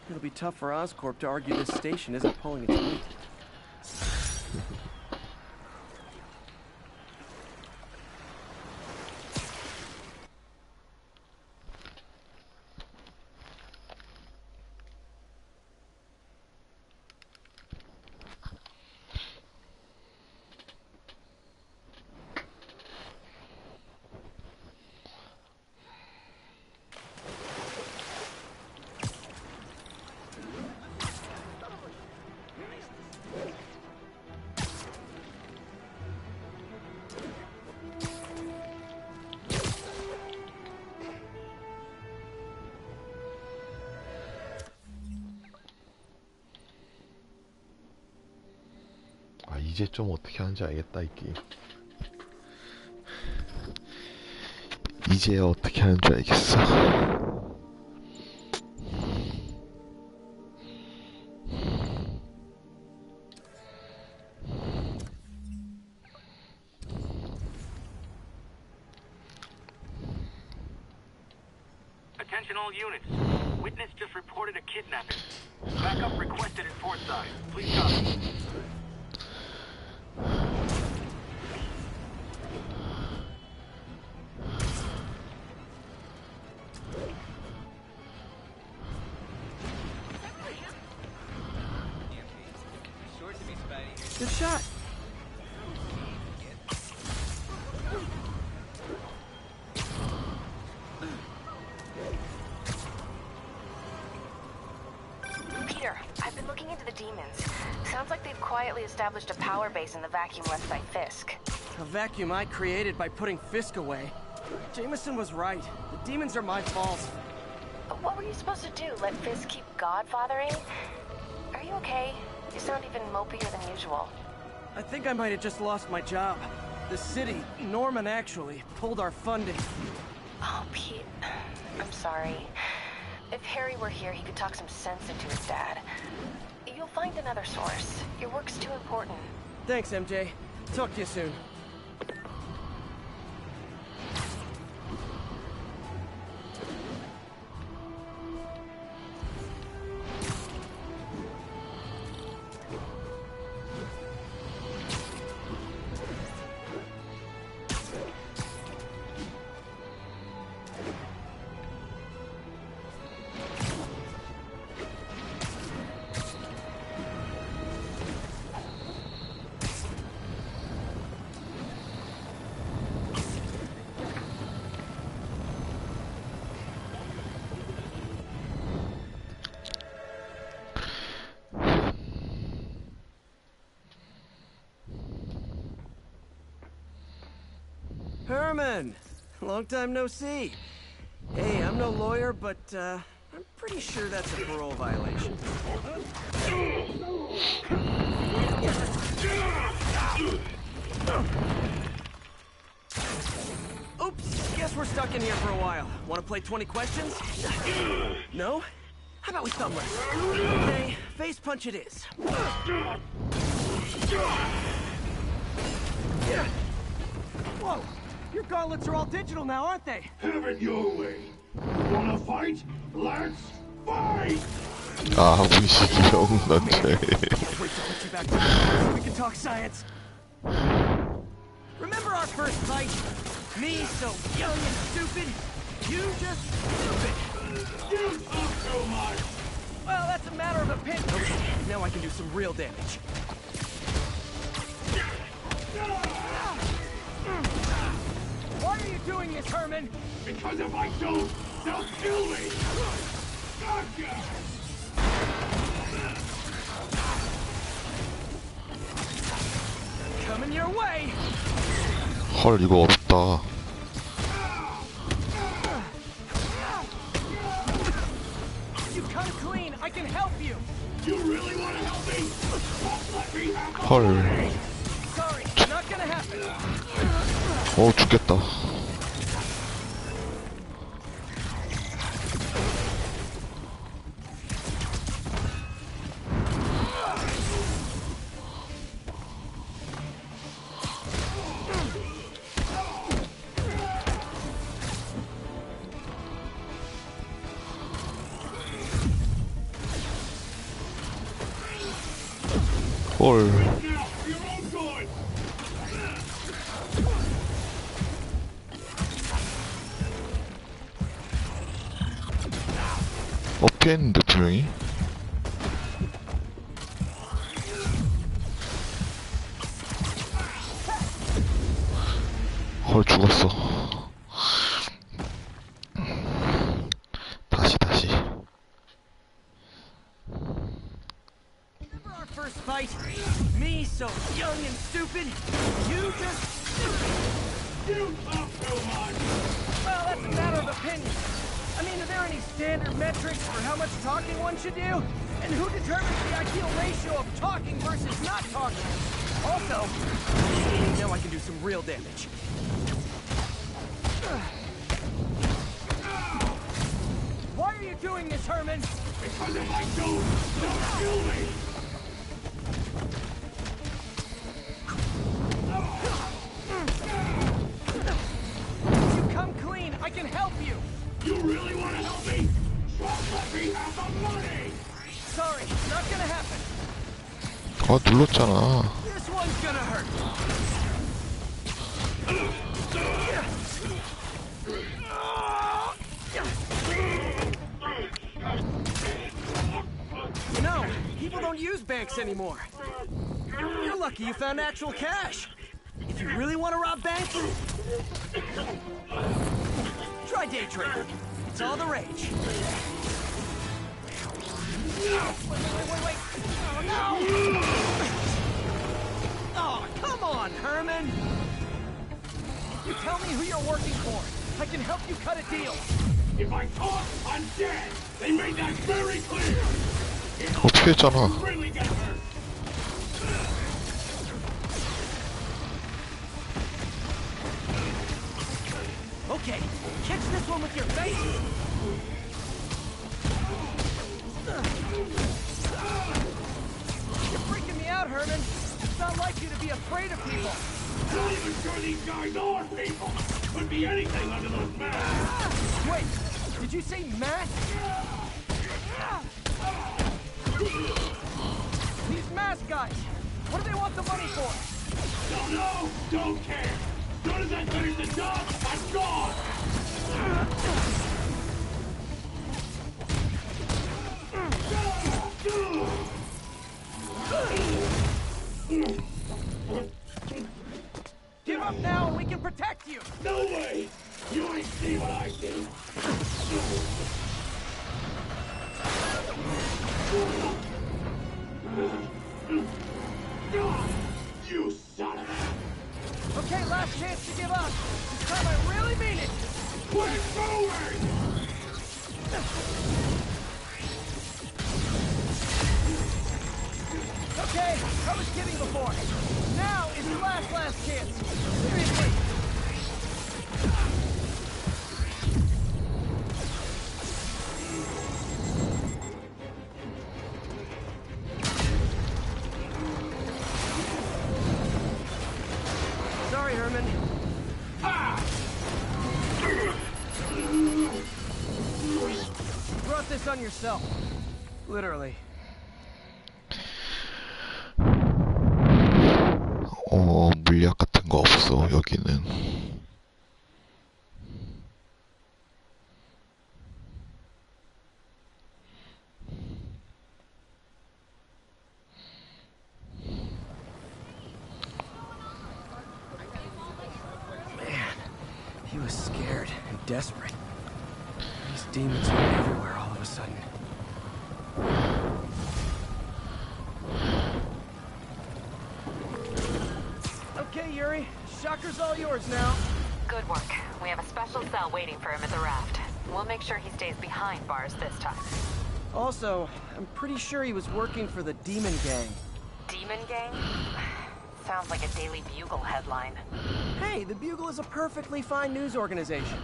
It'll be tough for Oscorp to argue this station isn't pulling its weight. 이제 좀 어떻게 하는지 알겠다 이 게임. 이제 어떻게 하는 줄 알겠어. Attention all units. Witness just reported a kidnapping. Backup requested at Fort side. Please copy. Good shot. Peter, I've been looking into the demons. Sounds like they've quietly established a power base in the vacuum left by Fisk. A vacuum I created by putting Fisk away. Jameson was right. The demons are my fault. What were you supposed to do? Let Fisk keep godfathering? Are you okay? You sound even mopier than usual. I think I might have just lost my job. The city, Norman actually, pulled our funding. Oh, Pete. I'm sorry. If Harry were here, he could talk some sense into his dad. You'll find another source. Your work's too important. Thanks, MJ. Talk to you soon. Herman! Long time no see. Hey, I'm no lawyer, but, I'm pretty sure that's a parole violation. Oops, guess we're stuck in here for a while. Want to play 20 questions? No? How about we thumb wrestle? Okay, face punch it is. Whoa! Your gauntlets are all digital now, aren't they? Have it your way. Wanna fight? Let's fight! 아, 무식이 없는데. Wait to put you back together so we can talk science. Remember our first fight? Me so young and stupid. You just stupid. You talk so much. Well, that's a matter of opinion. Okay, now I can do some real damage. Why are you doing this, Herman? Because if I don't, they'll kill me. Gotcha. Coming your way. 헐, 이거 어렵다. You come clean. I can help you. You really want to help me? Let me have 헐. Sorry, not gonna happen. 죽겠다. 헐. 피했는데 분명히. 헐, 죽었어. 다시. Remember our first fight? Me so young and stupid. You just stupid. You talk so much. Well, that's a matter of opinion. I mean, are there any standard metrics for how much talking one should do? And who determines the ideal ratio of talking versus not talking? Also, now I can do some real damage. Why are you doing this, Herman? Because if I don't, they'll kill me! If you come clean, I can help you! You really want to help me? Just let me have the money! Sorry, not gonna happen. 아, 눌렀잖아. This one's gonna hurt. You know, people don't use banks anymore. You're lucky you found actual cash. If you really want to rob banks, try day trading. It's all the rage. Wait. Oh, no! Oh, come on, Herman! You tell me who you're working for. I can help you cut a deal. If I talk, I'm dead! They made that very clear! 어떻게 했잖아. Really get hurt! Okay, catch this one with your face! You're freaking me out, Herman. It's not like you to be afraid of people. I'm not even sure these guys are people. Could be anything under those masks. Wait, did you say masks? These mask guys, what do they want the money for? Don't know, don't care. As soon as I finish the job, I'm gone. Give up now and we can protect you! No way! You ain't see what I see! You son of a... Okay, last chance to give up. This time I really mean it! We're going! Okay, I was kidding before. Now is your last chance. Seriously. Sorry, Herman. You brought this on yourself. Literally. 물약 같은 거 없어, 여기는. Man, he was scared and desperate. These demons are everywhere all of a sudden. Okay, Yuri. Shocker's all yours now. Good work. We have a special cell waiting for him at the raft. We'll make sure he stays behind bars this time. Also, I'm pretty sure he was working for the Demon Gang. Demon Gang? Sounds like a Daily Bugle headline. Hey, the Bugle is a perfectly fine news organization.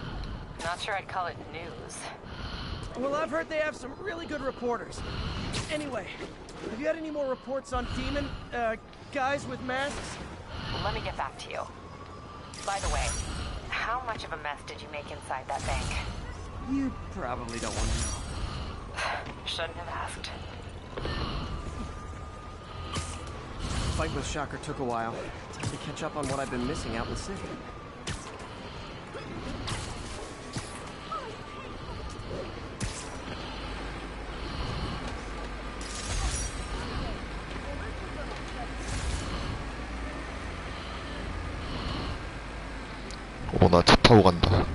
Not sure I'd call it news. Well, I've heard they have some really good reporters. Anyway, have you had any more reports on demon, guys with masks? Let me get back to you. By the way, how much of a mess did you make inside that bank? You probably don't want to know. Shouldn't have asked. The fight with Shocker took a while. Time to catch up on what I've been missing out in the city. 나 차 타고 간다.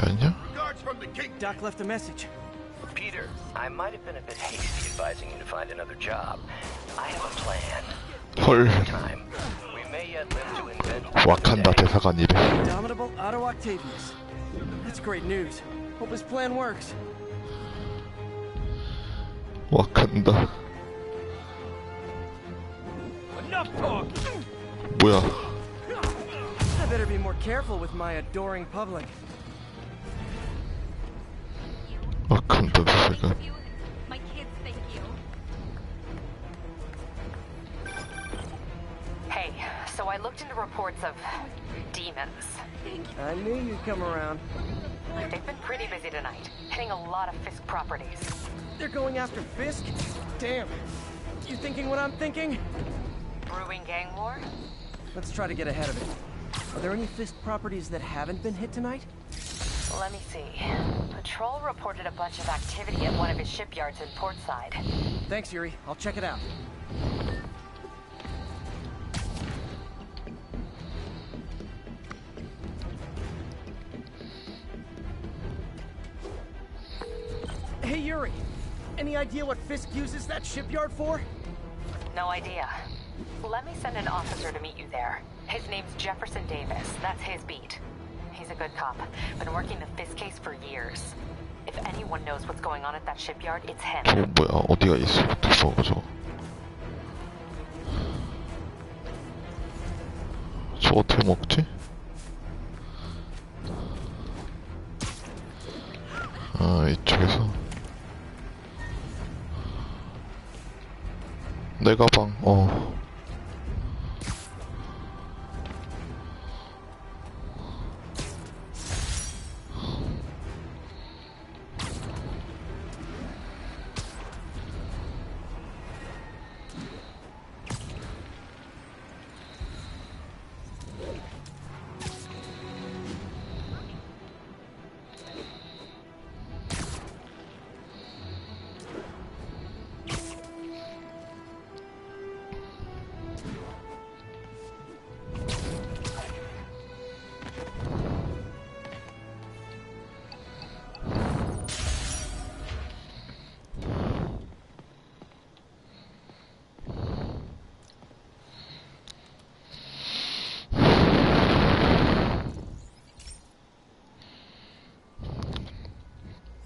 아니야? Doc left a message. Peter, I might have been a bit hasty advising you to find another job. I have a plan. 헐. Time. We may yet live to invent 와칸다 대사관이래. Indomitable Otto Octavius. That's great news. Hope his plan works. 와칸다. Enough talk. 뭐야? I better be more careful with my adoring public. 와칸다 대사관. My kids thank you. Hey, so I looked into reports of demons. I knew you'd come around. They've been pretty busy tonight, hitting a lot of Fisk properties. They're going after Fisk? Damn. You thinking what I'm thinking? Brewing gang war? Let's try to get ahead of it. Are there any Fisk properties that haven't been hit tonight? Let me see. Patrol reported a bunch of activity at one of his shipyards in Portside. Thanks, Yuri. I'll check it out. Hey, Yuri. Any idea what Fisk uses that shipyard for? No idea. Let me send an officer to meet you there. His name's Jefferson Davis. That's his beat. He's a good cop. Been working the Fisk case for years. If anyone knows what's going on at that shipyard, it's him. 저거 뭐야? 어디가 있어? 저거 저거. 저 어떻게 먹지? 아, 이쪽에서. 내 가방.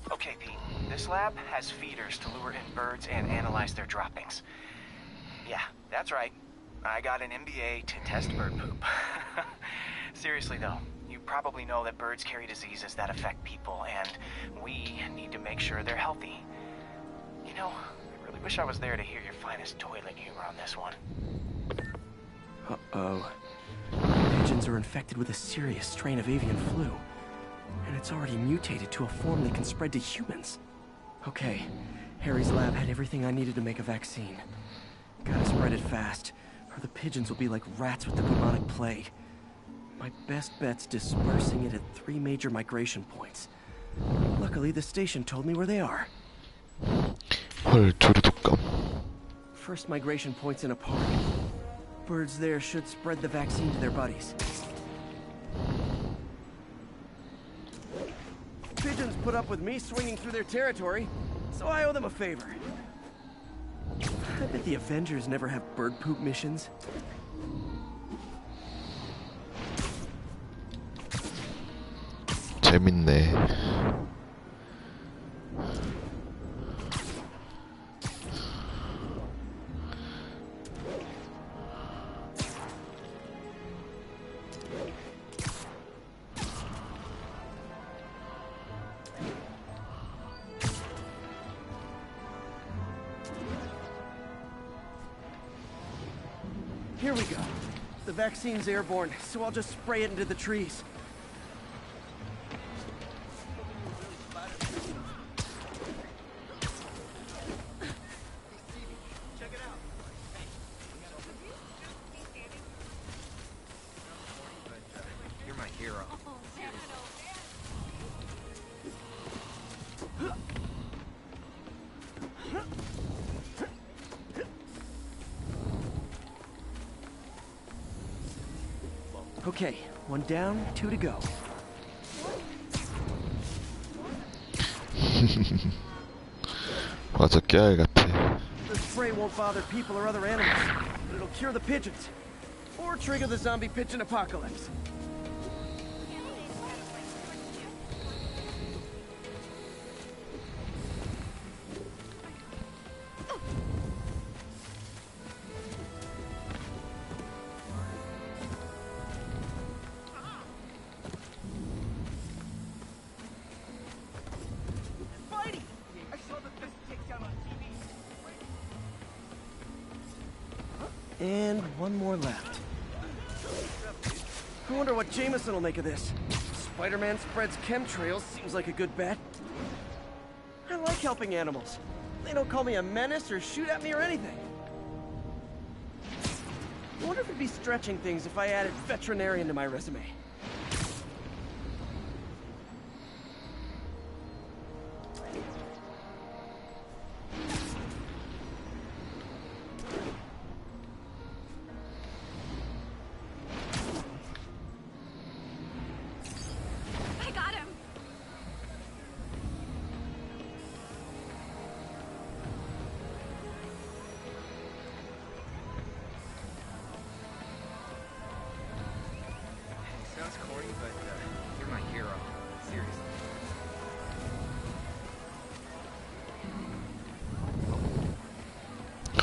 Okay, Pete. This lab has feeders to lure in birds and analyze their droppings. Yeah, that's right. I got an MBA to test bird poop. Seriously though, you probably know that birds carry diseases that affect people, and we need to make sure they're healthy. You know, I really wish I was there to hear your finest toilet humor on this one. Uh-oh. Pigeons are infected with a serious strain of avian flu. And it's already mutated to a form that can spread to humans. Okay, Harry's lab had everything I needed to make a vaccine. Gotta spread it fast, or the pigeons will be like rats with the bubonic plague. My best bet's dispersing it at 3 major migration points. Luckily, the station told me where they are. 헐, 조류독감. First migration point's in a park. Birds there should spread the vaccine to their buddies. Pigeons put up with me swinging through their territory, so I owe them a favor. I bet the Avengers never have bird poop missions. 재밌네. Here we go. The vaccine's airborne, so I'll just spray it into the trees. You're my hero. Okay, 1 down, 2 to go. 맞아, 깨알 같아. The spray won't bother people or other animals, but it'll cure the pigeons. Or trigger the zombie pigeon apocalypse. And one more left. I wonder what Jameson will make of this. Spider-Man spreads chemtrails, seems like a good bet. I like helping animals. They don't call me a menace or shoot at me or anything. I wonder if it'd be stretching things if I added veterinarian to my resume.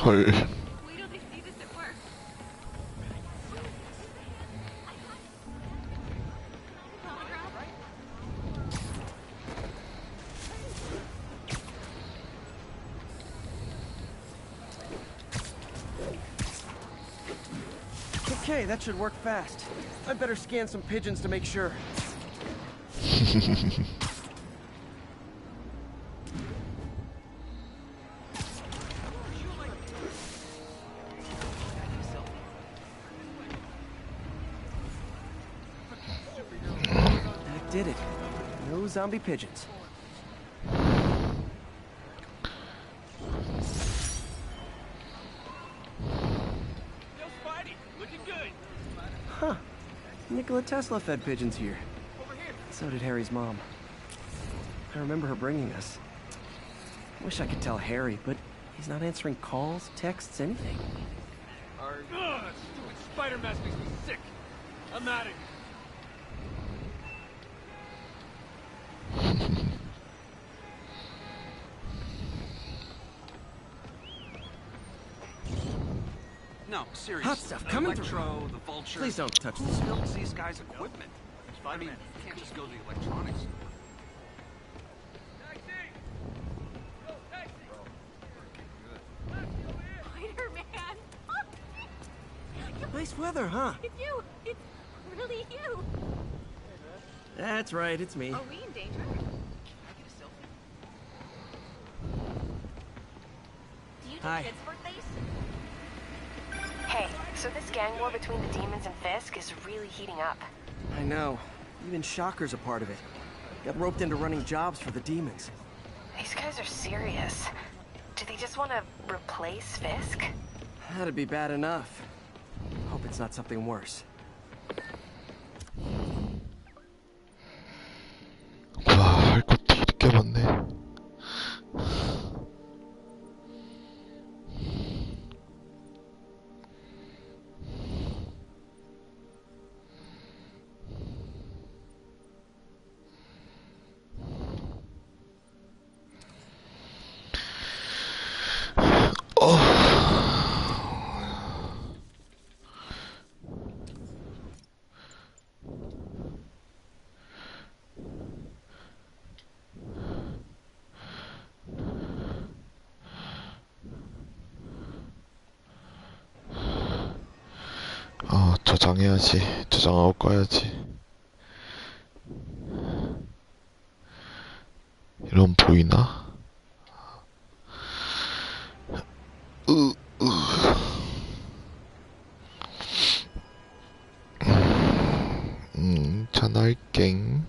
헐. Okay, that should work fast. I'd better scan some pigeons to make sure. That did it. No zombie pigeons. Huh. Nikola Tesla fed pigeons here. So did Harry's mom. I remember her bringing us. Wish I could tell Harry, but he's not answering calls, texts, anything. That stupid spider mask makes me sick. I'm out of here. No, seriously. Hot stuff coming Electro, through. the Vulture. Please don't touch Who this. builds these guys' equipment? I mean, you can't just go to the electronics store. Spider-Man! Nice weather, huh? It's you! It's really you! That's right, it's me. Are we in danger? Can I get a selfie? Do you do Hi. kids' birthdays? Hey, so this gang war between the demons and Fisk is really heating up. I know. Even Shocker's a part of it. Got roped into running jobs for the demons. These guys are serious. Do they just want to replace Fisk? That'd be bad enough. Hope it's not something worse. 와, 할 것도 이렇게 많네. 저장해야지. 저장하고 꺼야지. 이런 보이나? 전화할갱.